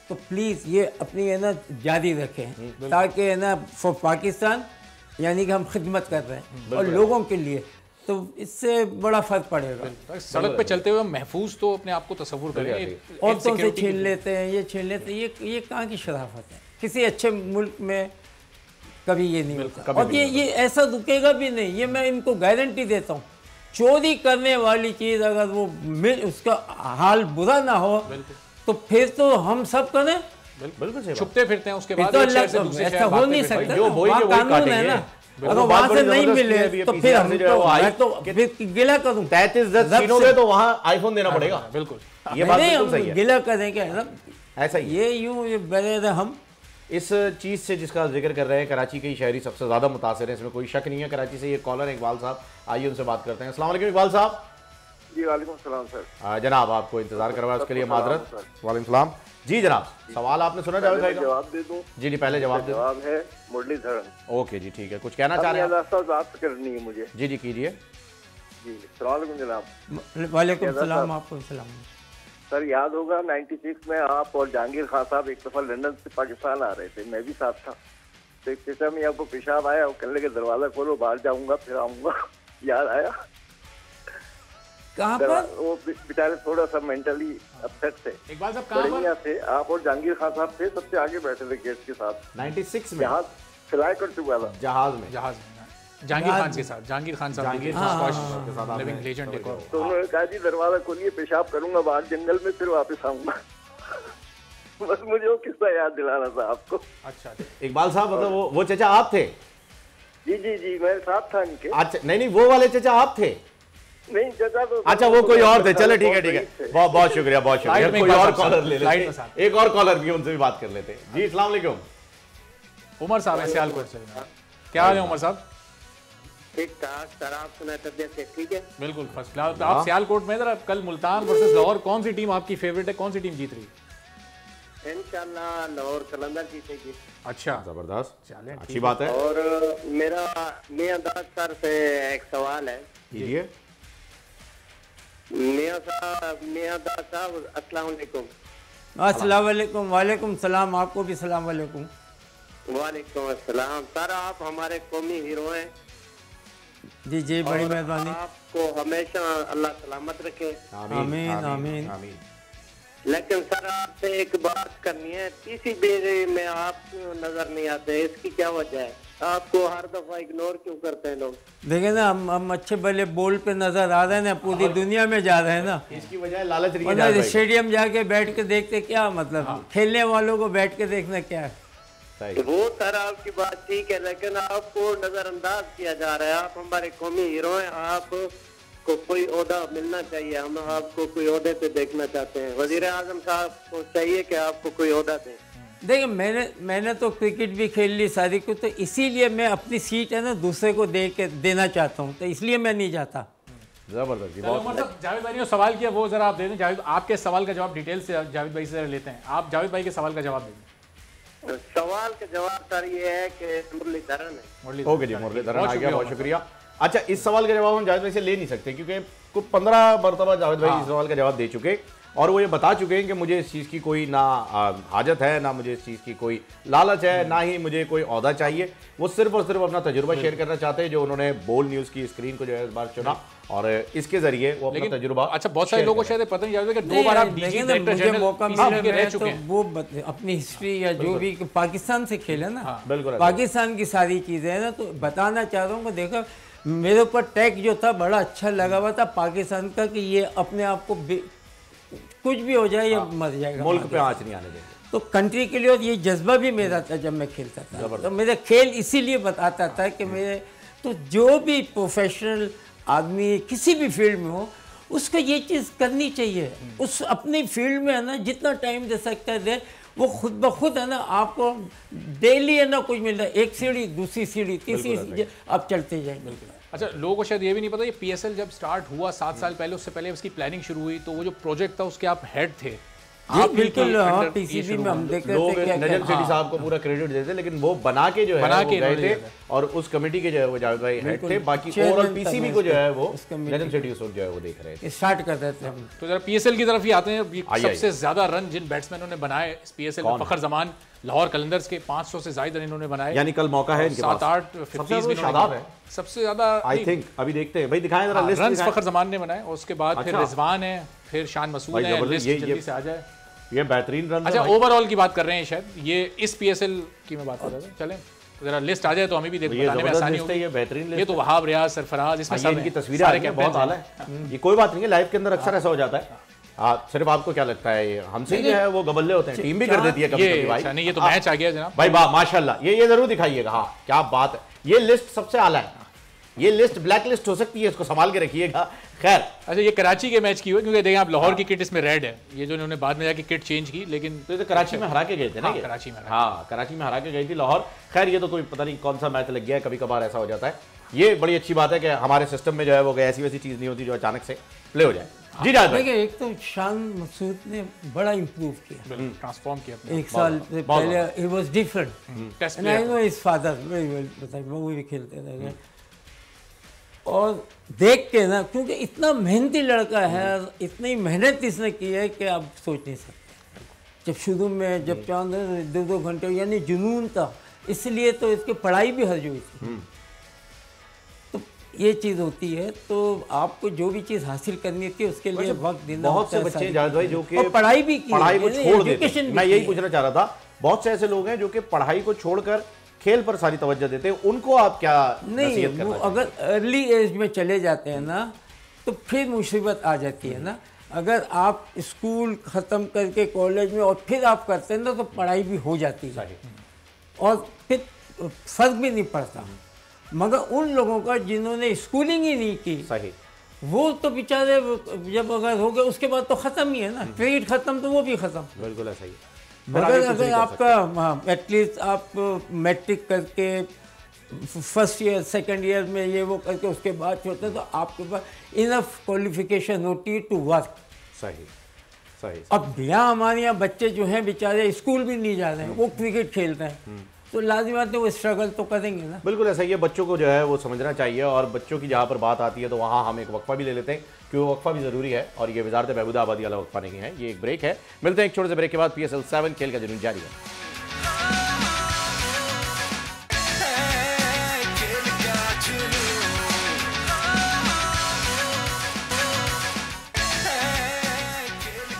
तो प्लीज़ ये अपनी है ना जारी रखें, ताकि है ना फॉर पाकिस्तान, यानी कि हम खिदमत कर रहे हैं और लोगों के लिए, तो इससे बड़ा फर्क पड़ेगा। सड़क पे चलते हुए महफूज तो अपने आप को तसव्वुर करें। औरतों से छीन लेते हैं, ये छीन लेते हैं, ये कहाँ की शराफत है? किसी अच्छे मुल्क में कभी ये नहीं होता, और ये ऐसा रुकेगा भी नहीं, ये मैं इनको गारंटी देता हूँ चोरी करने वाली चीज अगर वो उसका हाल बुरा ना हो तो फिर तो हम सब करें। बिल्कुल सही छुपते फिरते हैं उसके बाद तो एक शहर से दूसरे ऐसा शहर हो भागते नहीं फिरते हैं। सकता, जो वही वहाँ के वही कानून है काटेंगे। ना। बिल्कुल, अगर बात वहां से बड़ी नहीं जबरदस्त मिले है, तो PCR फिर से हम जो है वो आई- तो फिर गिला करूं। 33-10 रब छीनोगे से- तो वहां आईफोन देना पड़ेगा। बिल्कुल ये बात नहीं, बिल्कुल हम सही है, गिला करेंगे ना, ऐसा ही है। ये यूं ये बगैर हम इस चीज से जिसका जिक्र कर रहे हैं, कराची के ही शहरी सबसे ज्यादा मुतासिर है, इसमें कोई शक नहीं है। कराची से ये कॉलर है इकबाल साहब, आइए उनसे बात करते हैं। अस्सलाम वालेकुम इकबाल साहब। जी वालेकुम सलाम सर। जनाब आपको इंतजार करवाया उसके लिए माजरत। वालेकुम सलाम जी जनाब, सवाल आपने सुना जावेद भाई का? जवाब दे दूं? जी पहले जवाब दे। जवाब है मुरलीधरन। ओके जी ठीक है, कुछ कहना चाह रहे हैं आप? बात करनी है मुझे। जी कीजिए। जी अस्सलाम वालेकुम जनाब। वालेकुम सलाम, आपको सलाम। सर याद होगा 96 में आप और जहांगीर खान साहब एक दफा लंदन से पाकिस्तान आ रहे थे, मैं भी साथ था। तो एक चचा में आपको पेशाब आया, वो कहने लगे दरवाजा खोलो, बाहर जाऊंगा फिर आऊंगा। याद आया? कहाँ पर? वो बेचारे थोड़ा सा मेंटली अपसेट थे। इकबाल साहब कहाँ पर? बढ़िया थे आप और जहांगीर खान साहब थे, सबसे आगे बैठे थे गेट के साथ। 96 में जहाज फ्लाई कर चुका था। जहाज में जहाज में जहांगीर खान के साथ, जहांगीर खान साहब जहांगीर के खान साथ के साथ लिविंग आपने- लेजेंड एक और। तो उन्होंने कहा जी दरवाजा खोलिए, पेशाब करूंगा बाहर जंगल में, फिर वापस आऊंगा। बस मुझे वो किस्सा याद दिलाना था आपको। अच्छा इकबाल साहब, मतलब वो चचा आप थे? जी जी जी मेरे साथ था इनके। अच्छा नहीं वो वाले चचा आप थे? नहीं चचा तो अच्छा वो कोई और थे, चले ठीक है बहुत बहुत शुक्रिया, बहुत शुक्रिया। फ्लाइट में कोई एक और बात कॉलर साहब, ले फ्लाइट में लेते, साहब। एक और कॉलर भी उनसे भी बात कर लेते हैं। जी अस्सलाम वालेकुम। उमर साहब है सियालकोट से। क्या हाल है उमर साहब? ठीक ठाक सर, आप सुना तबियत से ठीक है? बिल्कुल फर्स्ट क्लास। आप सियालकोट में जरा कल मुल्तान वर्सेस लाहौर, कौन सी टीम आपकी फेवरेट है, कौन सी टीम जीत रही है? इंशाल्लाह लाहौर कलंदर जीतेगी। अच्छा जबरदस्त, चलें, अच्छी बात है। और मेरा मियां दाद सर से एक सवाल है। कीजिए। मियां दाद साहब अस्सलाम वालेकुम। अस्सलाम वालेकुम। वालेकुम सलाम, आपको भी सलाम वालेकुम। वालेकुम अस्सलाम। सर आप हमारे कौमी हीरो हैं। जी जी बड़ी और मेहरबानी। आपको हमेशा अल्लाह सलामत रखे। आमीन, आमीन। लेकिन सर आपसे एक बात करनी है, पीसीबी में आप क्यों नजर नहीं आते, इसकी क्या वजह है? आपको हर दफा इग्नोर क्यों करते हैं लोग? देखे ना, हम अच्छे भले बोल पे नजर आ रहे हैं ना, पूरी दुनिया में जा रहे हैं ना। इसकी वजह लालच नहीं है मतलब भाई। स्टेडियम जाके बैठ के देखते क्या मतलब, खेलने वालों को बैठ के देखना क्या है। सही। वो सर आपकी बात ठीक है, लेकिन आपको नजरअंदाज किया जा रहा है। आप हमारे कौमी हीरो हैं, आपको कोई ओहदा मिलना चाहिए, हम आपको कोई ओहदे पे देखना चाहते हैं। वजीर आजम साहब को चाहिए कि आपको कोई ओहदा दें। देखिए मैंने तो क्रिकेट भी खेल ली सारी कुछ, तो इसीलिए मैं अपनी सीट है ना दूसरे को दे के देना चाहता हूँ, तो इसलिए मैं नहीं जाता। जबरदस्त जी, चलो उमर साहब, जावेद भाई ने जो सवाल किया वो जरा आप दे दें। जावेद आपके सवाल का जवाब डिटेल से जावेद भाई से जरा लेते हैं। आप जावेद भाई के सवाल का जवाब दें। सवाल का जवाब सर ये है कि मुरलीधरन है। ओके जी, मुरलीधरन आ गया, बहुत शुक्रिया। अच्छा इस सवाल का जवाब हम जावेद भाई से ले नहीं सकते क्योंकि कुछ 15 मरतबा जावेद भाई इस सवाल का जवाब दे चुके और वो ये बता चुके हैं कि मुझे इस चीज़ की कोई ना हाजत है, ना मुझे इस चीज़ की कोई लालच है, ना ही मुझे कोई ओहदा चाहिए। वो सिर्फ और सिर्फ अपना तजुर्बा शेयर करना चाहते हैं, जो उन्होंने बोल न्यूज़ की स्क्रीन को जो है इस बार चुना और इसके जरिए वो अपना तजुर्बा। अच्छा बहुत सारे लोगों को शायद पता नहीं जाता कि 2 बार आप डीजी डायरेक्टर जनरल मौका PCB के मिला रह चुके हैं। वो अपनी हिस्ट्री या जो भी पाकिस्तान से खेले ना, बिल्कुल पाकिस्तान की सारी चीजें है ना, तो बताना चाह रहा हूँ कि देखो मेरे ऊपर टैग जो था बड़ा अच्छा लगा हुआ था पाकिस्तान का कि ये अपने आप को कुछ भी हो जाए या मर जाएगा, मुल्क पे आंच नहीं आने देंगे। तो कंट्री के लिए, और ये जज्बा भी मेरा था जब मैं खेलता था। तो मेरा खेल इसीलिए बताता था कि मेरे तो जो भी प्रोफेशनल आदमी किसी भी फील्ड में हो उसको ये चीज़ करनी चाहिए। उस अपनी फील्ड में है ना जितना टाइम दे सकता है दे, वो खुद ब खुद है ना आपको डेली है ना कुछ मिल रहा है, एक सीढ़ी दूसरी सीढ़ी तीसरी, आप चलते जाएंगे। अच्छा लोगों को शायद ये भी नहीं पता, ये PSL जब स्टार्ट हुआ 7 साल पहले, उससे पहले उसकी प्लानिंग शुरू हुई, तो वो जो प्रोजेक्ट था उसके आप हेड थे। जी बिल्कुल, हाँ PCB में हम देख रहे लोग थे नजम सेठी साहब को पूरा क्रेडिट देते, लेकिन वो बना के जो है वो गए थे और उस कमेटी के जो है वो जावेद भाई हेड थे। बाकी ओवरऑल PCB को जो है वो नजम सेठी उस वक्त जो है वो देख रहे थे, स्टार्ट कर देते हम। तो जरा PSL की तरफ ही आते हैं। सबसे ज्यादा रन जिन बैट्समैनों ने बनाए इस PSL में, फखर जमान लाहौर कलंदर्स के 500 से ज्यादा रन इन्होंने बनाए। यानी कल मौका है इनके पास। 7-8 50 भी शादाब है सबसे ज्यादा, आई थिंक। अभी देखते हैं भाई, दिखाएं जरा लिस्ट। रन फखर जमान ने बनाए, उसके बाद फिर रिजवान है, फिर शान मसूद है। लिस्ट जल्दी से आ जाए, ये बेहतरीन रन। अच्छा ओवरऑल की बात कर रहे हैं शायद, ये इस PSL की मैं बात कर रहा था। चलें जरा लिस्ट आ जाए तो हमें भी बताने में आसानी होगी। ये बेहतरीन ये तो वहाब, रियाज, सरफराज, इसमें सब इनकी तस्वीरें आ रही हैं, बहुत आला है। ये कोई बात नहीं है, लाइव के अंदर अक्सर ऐसा हो जाता है। सिर्फ आपको क्या लगता है, ये हमसे जो है वो गबल्ले होते हैं, टीम भी कर देती है कभी-कभी भाई। नहीं, ये तो मैच आ गया जनाब भाई, वाह माशाल्लाह, ये जरूर दिखाइएगा। हाँ, क्या बात है, ये लिस्ट सबसे आला है। ये लिस्ट ब्लैक लिस्ट हो सकती है, इसको संभाल के रखिएगा। खैर, अच्छा, ये कराची के मैच की हुई, क्योंकि देखें आप लाहौर की किट इसमें रेड है, ये जो इन्होंने बाद में जाके किट चेंज की, लेकिन तो कराची में हरा के गए थे ना। हाँ, कराची में हरा के गई थी लाहौर। खैर, ये तो कोई पता नहीं कौन सा मैच लग गया है, कभी कभार ऐसा हो जाता है। ये बड़ी अच्छी बात है कि हमारे सिस्टम में जो है वो ऐसी वैसी चीज नहीं होती जो अचानक से प्ले हो जाए। जी जायद भाई, एक तो शान मकसूद ने बड़ा इंप्रूव किया, ट्रांसफॉर्म किया। एक साल से पहले ही was different, test and I know his father very well, बताइए वो भी खेलते थे। और देख के ना, क्योंकि इतना मेहनती लड़का है, इतनी मेहनत इसने की है कि आप सोच नहीं सकते। जब शुरू में जब चांद 2-2 घंटे, यानी जुनून था, इसलिए तो इसकी पढ़ाई भी हर्ज हुई थी। तो ये चीज़ होती है, तो आपको जो भी चीज़ हासिल करनी थी उसके लिए वक्त देना। बहुत से बच्चे जायद भाई जो कि पढ़ाई भी की, पढ़ाई को छोड़ देते, मैं यही पूछना चाह रहा था, बहुत से ऐसे लोग हैं जो कि पढ़ाई को छोड़कर खेल पर सारी तवज्जो देते हैं, उनको आप क्या नसीहत करना नहीं, अगर अर्ली एज में चले जाते हैं ना तो फिर मुसीबत आ जाती है ना। अगर आप स्कूल ख़त्म करके कॉलेज में और फिर आप करते हैं ना तो पढ़ाई भी हो जाती है और फिर फर्क भी नहीं पड़ता। मगर उन लोगों का जिन्होंने स्कूलिंग ही नहीं की, सही, वो तो बेचारे जब अगर हो गए उसके बाद तो ख़त्म ही है ना, ट्रेड ख़त्म तो वो भी ख़त्म। बिल्कुल ऐसा ही। मगर अगर आपका एटलीस्ट आप मैट्रिक करके फर्स्ट ईयर सेकंड ईयर में ये वो करके उसके बाद छोड़ते हैं तो आपके पास इनफ क्वालिफिकेशन होती है टू वर्क। सही सही। अब यहाँ हमारे यहाँ बच्चे जो हैं बेचारे स्कूल भी नहीं जा रहे हैं, वो क्रिकेट खेलते हैं, तो लाजिम बात है वो स्ट्रगल तो करेंगे ना। बिल्कुल ऐसा ही है, बच्चों को जो है वो समझना चाहिए। और बच्चों की जहाँ पर बात आती है तो वहाँ हम एक वक्फा भी ले लेते हैं, क्योंकि वक्फा भी ज़रूरी है और ये वजारत बहबूद आबादी वाला वक्फा नहीं है, ये एक ब्रेक है। मिलते हैं एक छोटे से ब्रेक के बाद। PSL 7 खेल का जुनून जारी है।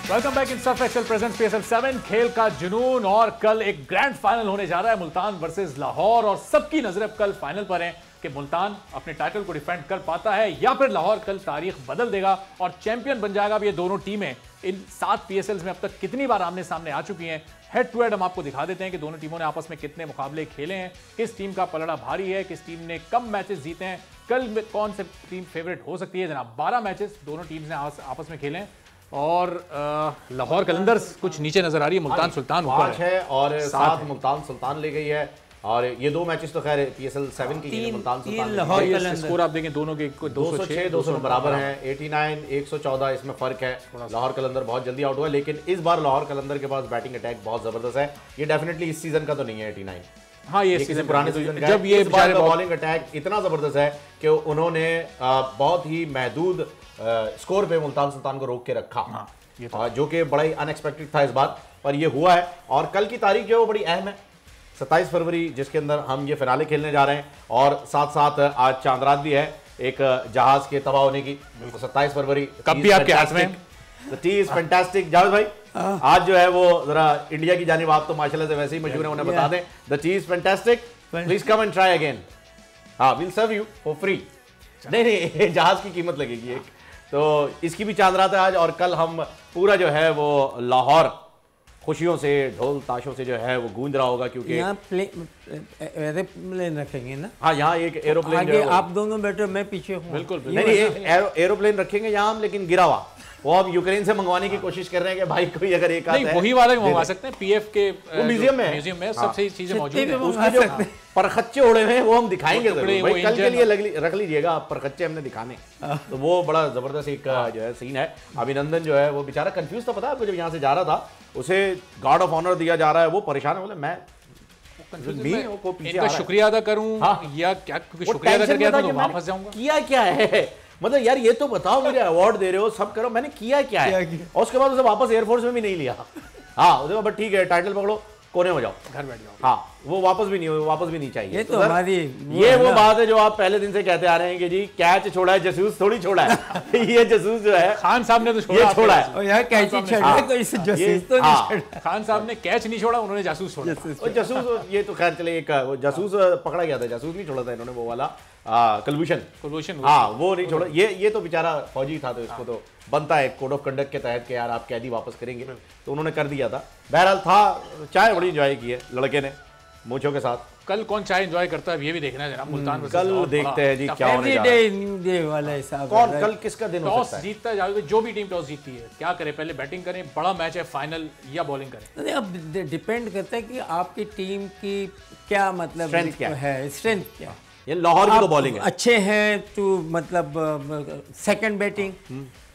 Welcome back in Surf Excel presents PSL 7 खेल का जुनून। और कल एक ग्रैंड फाइनल होने जा रहा है, मुल्तान वर्सेस लाहौर, और सबकी नजरें अब कल फाइनल पर हैं कि मुल्तान अपने टाइटल को डिफेंड कर पाता है या फिर लाहौर कल तारीख बदल देगा और चैंपियन बन जाएगा। अब ये दोनों टीमें इन 7 PSLs में अब तक कितनी बार आमने सामने आ चुकी हैं। हेड टू हेड हम आपको दिखा देते हैं कि दोनों टीमों ने आपस में कितने मुकाबले खेले हैं, किस टीम का पलड़ा भारी है, किस टीम ने कम मैचेस जीते हैं, कल कौन से टीम फेवरेट हो सकती है। जनाब 12 मैचेस दोनों टीम्स ने आपस में खेले हैं और लाहौर कलंदर्स कुछ नीचे नजर आ रही है, मुल्तान सुल्तान ऊपर है और 7 मुल्तान सुल्तान ले गई है। और ये 2 मैचेस तो खैर PSL 7 की मुल्तान सुल्तान स्कोर आप देखें दोनों के 206 बराबर हैं, 89 114 इसमें फर्क है। लाहौर कलंदर बहुत जल्दी आउट हुआ, लेकिन इस बार लाहौर कलंदर के पास बैटिंग अटैक बहुत जबरदस्त है। ये डेफिनेटली इस सीजन का तो नहीं है 89, हाँ ये सीजन पुराने सीजन जब ये बॉलिंग अटैक इतना जबरदस्त है कि उन्होंने बहुत ही महदूद स्कोर पे मुल्तान सुल्तान को रोक के रखा, जो कि बड़ा ही अनएक्सपेक्टेड था इस बार, पर ये हुआ है। और कल की तारीख जो है वो बड़ी अहम है, 27 फरवरी, जिसके अंदर हम ये फिनाले खेलने जा रहे हैं और साथ साथ आज चांद रात भी है एक जहाज के तबाह होने की। 27 फरवरी कब भी आपके हाथ में, टी इज फैंटास्टिक। जावेद भाई आज जो है वो जरा इंडिया की जानिब, आप तो माशाल्लाह से वैसे ही मशहूर है, उन्हें बता दें the tea is fantastic, please come and try again. हाँ, will serve you for free. नहीं जहाज की कीमत लगेगी एक, तो इसकी भी चांद रात है आज। और कल हम पूरा जो है वो लाहौर खुशियों से, ढोल ताशों से जो है वो गूंज रहा होगा, क्योंकि यहाँ एरोप्लेन रखेंगे ना। हाँ, यहाँ एक एरोप्लेन आगे आप दोनों बैठे, मैं पीछे हूँ। बिल्कुल नहीं, एरोप्लेन रखेंगे यहाँ हम, लेकिन गिरा हुआ, वो हम यूक्रेन से मंगवाने की कोशिश कर रहे हैं कि भाई कोई अगर एक आता है, वही वाला मंगवा सकते हैं। PF के वो म्यूजियम में सब सही चीजें मौजूद हैं। उसके जो परखच्चे उड़े हुए हैं वो हम दिखाएंगे जरूर भाई, कल के लिए रख लीजिएगा परखच्चे हमने दिखाने। तो वो बड़ा जबरदस्त एक जो है सीन है। अभिनंदन जो है वो बेचारा कंफ्यूज था, पता है आपको, जब यहाँ से जा रहा था उसे गार्ड ऑफ ऑनर दिया जा रहा है, वो परेशान है, बोले मैं इनका शुक्रिया अदा करूं या क्या, क्योंकि शुक्रिया अदा करके तो वहां फंस जाऊंगा। किया क्या है, मतलब यार ये तो बताओ, मुझे अवार्ड दे रहे हो, सब करो, मैंने किया क्या है। और उसके बाद उसे वापस एयरफोर्स में भी नहीं लिया। हाँ, उसके बाद ठीक है टाइटल पकड़ो, कोने में जाओ, घर बैठ जाओ। हाँ, वो वापस भी नहीं चाहिए। ये तो हमारी ये वो बात है जो आप पहले दिन से कहते आ रहे हैं कि जी कैच छोड़ा है, जसूस थोड़ी छोड़ा है। ये जसूस जो है खान साहब ने तो छोड़ा, ये छोड़ा है। और यार कैच ही छोड़ा है, तो इसे जसूस तो नहीं छोड़ा। खान साहब ने कैच नहीं छोड़ा, उन्होंने जासूस छोड़ा। जसूस ये तो खैर चले, एक जासूस पकड़ा गया था, जासूस नहीं छोड़ा था इन्होंने, वो वाला कुलभूषण, हाँ वो नहीं छोड़ा। ये तो बेचारा फौजी था, तो इसको तो बनता है कोड ऑफ कंडक्ट के तहत कि यार आप कैदी वापस करेंगे, तो उन्होंने कर दिया था। बहरहाल था, चाय बड़ी एंजॉय की है लड़के ने मूंछों के साथ। कल कौन चाय एंजॉय करता है ये भी देखना है जनाब। मुल्तान कल देखते हैं जी क्या होने जा रहा है। डे वाला हिसाब कौन कल किसका दिन हो सकता टॉस जीतता है, जो भी टीम टॉस जीतती है क्या करे, पहले बैटिंग करें, बड़ा मैच है फाइनल, या बॉलिंग करें? नहीं, अब डिपेंड करता है कि आपकी टीम की क्या मतलब स्ट्रेंथ क्या है, स्ट्रेंथ क्या। ये लाहौर की तो बॉलिंग है, अच्छे हैं तो मतलब सेकंड बैटिंग,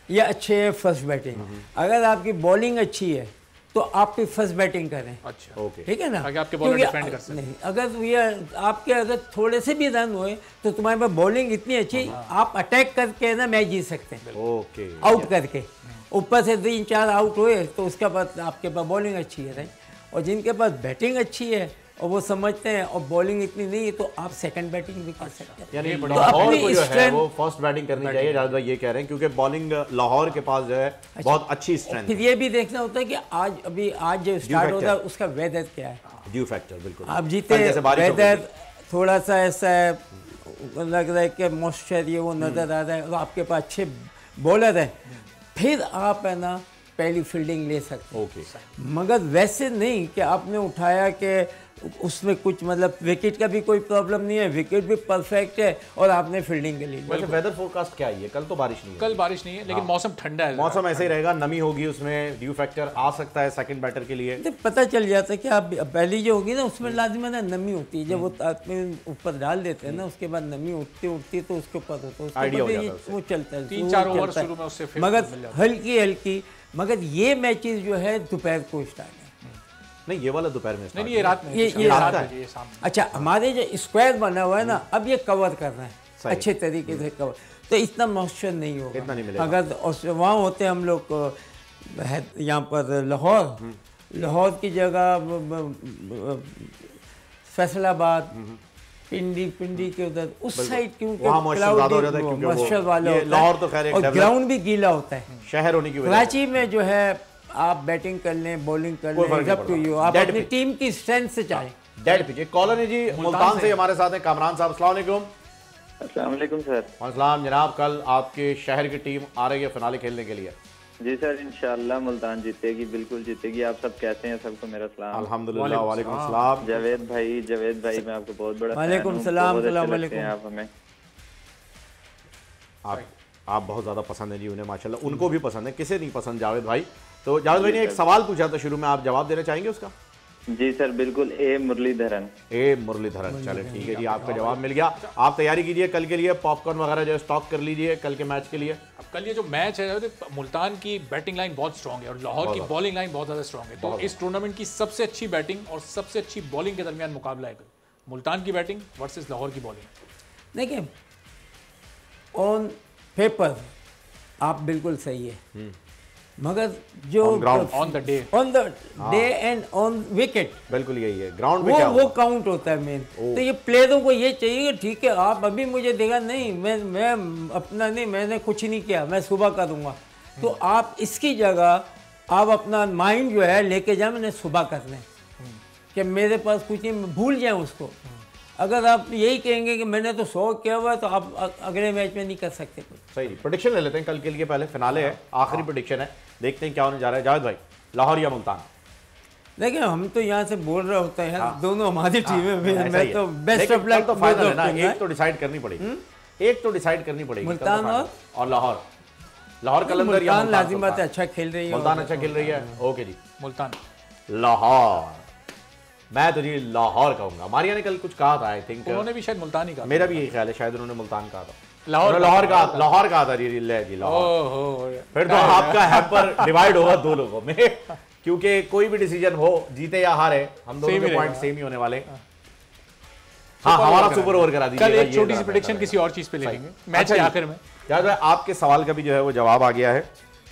या अच्छे है फर्स्ट बैटिंग। अगर आपकी बॉलिंग अच्छी है तो आप फिर फर्स्ट बैटिंग करें। अच्छा, ओके, ठीक है ना, ताकि आपके बॉलर डिफेंड कर सकें। नहीं, अगर ये आपके अगर थोड़े से भी रन हुए तो तुम्हारे पास बॉलिंग इतनी अच्छी, आप अटैक करके ना मैच जीत सकते हैं, ओके, आउट करके। ऊपर से 3-4 आउट हुए तो उसके बाद आपके पास बॉलिंग अच्छी है, राइट। और जिनके पास बैटिंग अच्छी है और वो समझते हैं और बॉलिंग इतनी नहीं है, तो आप सेकंड बैटिंग भी कर सकते हैं। यानी तो लाहौर अपनी को जो है strength- वो फर्स्ट बैटिंग करनी चाहिए, जावेद भाई ये कह रहे हैं, क्योंकि बॉलिंग लाहौर के पास जो है बहुत अच्छी स्ट्रेंथ फिर ये भी देखना होता है कि आज जो स्टार्ट होता है उसका वेदर क्या है। ड्यू फैक्टर, बिल्कुल। आप जीते, वेदर थोड़ा सा ऐसा है, लग रहा है कि मॉइस्चर ये वो नजर आ रहा है, तो आपके पास अच्छे बॉलर हैं, फिर आप है ना पहली फील्डिंग ले सकते हैं। ओके, मगर वैसे नहीं कि आपने उठाया कि उसमें कुछ मतलब विकेट का भी कोई प्रॉब्लम नहीं है, विकेट भी परफेक्ट है और आपने फील्डिंग के लिए। वैसे वेदर फोरकास्ट क्या है? कल तो बारिश नहीं है, कल बारिश नहीं है, लेकिन मौसम ठंडा है, मौसम ऐसे ही रहेगा, नमी होगी उसमें, ड्यू फैक्टर आ सकता है सेकंड बैटर के लिए। तो पता चल जाता है कि आप पहली जो होगी ना उसमें लाजिम ना नमी होती है, जब वो में ऊपर डाल देते हैं ना उसके बाद नमी उठती तो उसके ऊपर होता है, उसके बाद वो चलता है 3-4 ओवर शुरू में उससे मगर हल्की, मगर ये मैचेस जो है दोपहर को स्टार्ट है। नहीं, ये वाला दोपहर में नहीं, ये रात में, ये रात में, ये शाम में। अच्छा, हमारे जो स्क्वायर बना हुआ है ना, अब ये कवर करना है अच्छे तरीके से कवर, तो इतना मॉइस्चर नहीं होगा, इतना नहीं मिलेगा। अगर वहाँ होते हम लोग यहाँ पर लाहौर की जगह फैसलाबाद, पिंडी के उधर उस साइड, क्योंकि मॉइस्चर वाला होता है और ग्राउंड भी गीला होता है शहर होने की वजह से। कराची में जो है आप बैटिंग कर लें, बॉलिंग कर लें, जब टू यू, आप अपनी टीम की स्ट्रेंथ से चाहें। Dead pitch. कॉलर है जी मुल्तान से हमारे साथ हैं कामरान साहब। अस्सलाम वालेकुम। अस्सलाम वालेकुम सर। अस्सलाम जनाब, कल आपके शहर की टीम आ रही है फिनाले खेलने के लिए? जी सर, इंशाल्लाह मुल्तान जीतेगी, बिल्कुल जीतेगी। आप सब कैसे हैं? सबको मेरा सलाम। अल्हम्दुलिल्लाह, वालेकुम सलाम। जावेद भाई मैं आपको बहुत बड़ा वालेकुम सलाम। आप हमें आप बहुत ज़्यादा पसंद है जी उन्हें, माशाल्लाह, उनको भी पसंद है, किसे नहीं पसंद जावेद भाई। तो जावेद भाई ने एक सवाल पूछा था शुरू में, आप जवाब देना चाहेंगे उसका? जी सर बिल्कुल। ए मुरलीधरन। चले ठीक है जी, आपका जवाब मिल गया। आप तैयारी कीजिए कल के लिए, पॉपकॉर्न वगैरह जो है स्टॉक कर लीजिए कल के मैच के लिए। अब कल ये जो मैच है, मुल्तान की बैटिंग लाइन बहुत स्ट्रांग है और लाहौर की बॉलिंग लाइन बहुत ज़्यादा स्ट्रांग है, तो इस टूर्नामेंट की सबसे अच्छी बैटिंग और सबसे अच्छी बॉलिंग के दरमियान मुकाबला है मुल्तान की बैटिंग वर्सेस लाहौर की बॉलिंग। देखिए, ऑन पेपर आप बिल्कुल सही है, मगर जो on the day and on wicket, बिल्कुल यही है, ग्राउंड पे क्या वो काउंट होता है मेन। तो ये प्लेयरों को ये चाहिए कि ठीक है, आप अभी मुझे देखा नहीं, मैं अपना नहीं, मैंने कुछ नहीं किया, मैं सुबह करूँगा, तो आप इसकी जगह आप अपना माइंड जो है लेके जाए, मैंने सुबह करना है कि मेरे पास कुछ नहीं, भूल जाए उसको। अगर आप यही कहेंगे कि मैंने तो 100 किया हुआ है, तो आप अगले मैच में नहीं कर सकते कुछ। सही। प्रेडिक्शन ले लेते हैं कल के लिए, पहले फिनाले है, आखिरी प्रेडिक्शन है, देखते हैं क्या होने जा रहा है। जावेद भाई, लाहौर या मुल्तान? देखिए, हम तो यहाँ से बोल रहे होते हैं, दोनों हमारी टीमें में, मैं तो बेस्ट ऑफ लक। तो फाइनल है ना, एक तो डिसाइड करनी पड़ेगी, एक तो डिसाइड करनी पड़ेगी, मुल्तान और लाहौर कलंदर या मुल्तान। लाजिम बात है, अच्छा खेल रही है, मुल्तान अच्छा खेल रही है। ओके जी, मुल्तान। लाहौर, मैं तो जी लाहौर कहूंगा। मारिया ने कल कुछ कहा था, आई थिंक उन्होंने भी शायद मुल्तान ही कहा, मेरा भी यही ख्याल है, शायद उन्होंने मुल्तान कहा था। लाहौर कहा था जी, लाहौर। फिर तो आपका हैपर डिवाइड होगा दो लोगों में, क्योंकि कोई भी डिसीजन हो, जीते या हारे, हम दोनों के पॉइंट सेम ही होने वाले। हाँ, हमारा सुपर ओवर करा दीजिए। कल एक छोटी सी प्रेडिक्शन किसी और चीज पे ले लेंगे मैच के आखिर में। याद है, आपके सवाल का भी जो है वो जवाब आ गया है।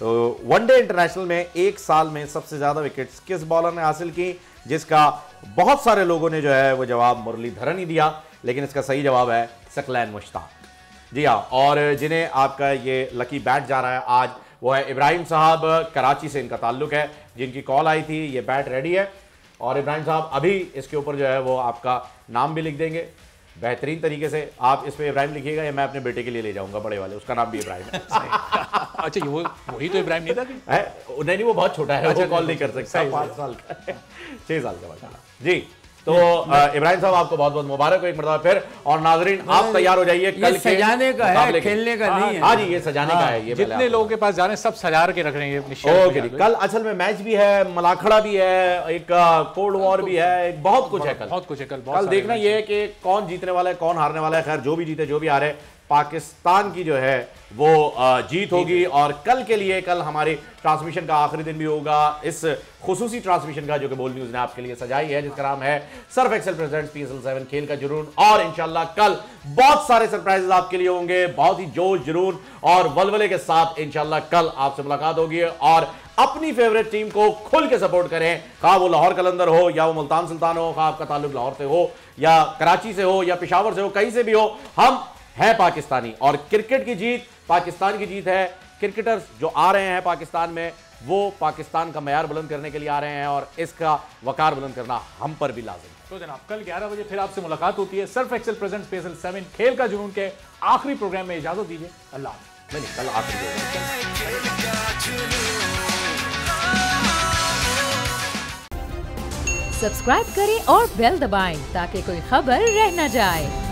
तो वनडे इंटरनेशनल में एक साल में सबसे ज्यादा विकेट्स किस बॉलर ने हासिल की? जिसका बहुत सारे लोगों ने जो है वो जवाब मुरलीधरन ही दिया, लेकिन इसका सही जवाब है सकलैन मुश्ताक। जी हाँ, और जिन्हें आपका ये लकी बैट जा रहा है आज वो है इब्राहिम साहब, कराची से इनका ताल्लुक है, जिनकी कॉल आई थी। ये बैट रेडी है और इब्राहिम साहब अभी इसके ऊपर जो है वो आपका नाम भी लिख देंगे बेहतरीन तरीके से। आप इस पे इब्राहिम लिखिएगा या मैं अपने बेटे के लिए ले जाऊंगा बड़े वाले, उसका नाम भी इब्राहिम है। अच्छा, वो वही तो इब्राहिम नहीं था कि? नहीं, वो बहुत छोटा है, वो कॉल नहीं कर सकता, 5 साल का 6 साल का बच्चा। जी, तो इब्राहिम साहब आपको बहुत बहुत मुबारक हो एक मरतबा फिर। और नाजरीन आप तैयार हो जाइए, कल सजाने का है, खेलने का नहीं है। हाँ जी, ये सजाने का है। ये जितने लोगों के पास जाने सब सजा के रख रहे हैं। कल असल में मैच भी है, मलाखड़ा भी है, एक कोल्ड वॉर भी है, एक बहुत कुछ है कल, बहुत कुछ है कल देखना ये है कि कौन जीतने वाला है, कौन हारने वाला है। खैर जो भी जीते जो भी हारे, पाकिस्तान की जो है वो जीत होगी। और कल के लिए, कल हमारी ट्रांसमिशन का आखिरी दिन भी होगा, इस खुसूसी ट्रांसमिशन का जो कि बोल न्यूज ने आपके लिए सजाई है, जिसका नाम है सर्फ एक्सेल प्रेजेंट्स PSL 7 खेल का जुनून। और इंशाल्लाह कल बहुत सारे सरप्राइजेस आपके लिए होंगे, बहुत ही जोश जुनून और वलवले के साथ इंशाल्लाह कल आपसे मुलाकात होगी। और अपनी फेवरेट टीम को खुल के सपोर्ट करें, खा वो लाहौर कलंदर हो या वो मुल्तान सुल्तान हो, खा आपका ताल्लुक लाहौर से हो या कराची से हो या पेशावर से हो, कहीं से भी हो, हम है पाकिस्तानी। और क्रिकेट की जीत पाकिस्तान की जीत है। क्रिकेटर्स जो आ रहे हैं पाकिस्तान में, वो पाकिस्तान का मयार बुलंद करने के लिए आ रहे हैं और इसका वकार बुलंद करना हम पर भी लाजिम है। तो जनाब कल 11 बजे फिर आपसे मुलाकात होती है सर्फ एक्सेल प्रेजेंट्स PSL 7 खेल का जुनून के आखिरी प्रोग्राम में। इजाजत दीजिए, अल्लाह हाफ़िज़। नहीं, कल आखिरी सब्सक्राइब करें और बेल दबाएं ताकि कोई खबर रह न जाए।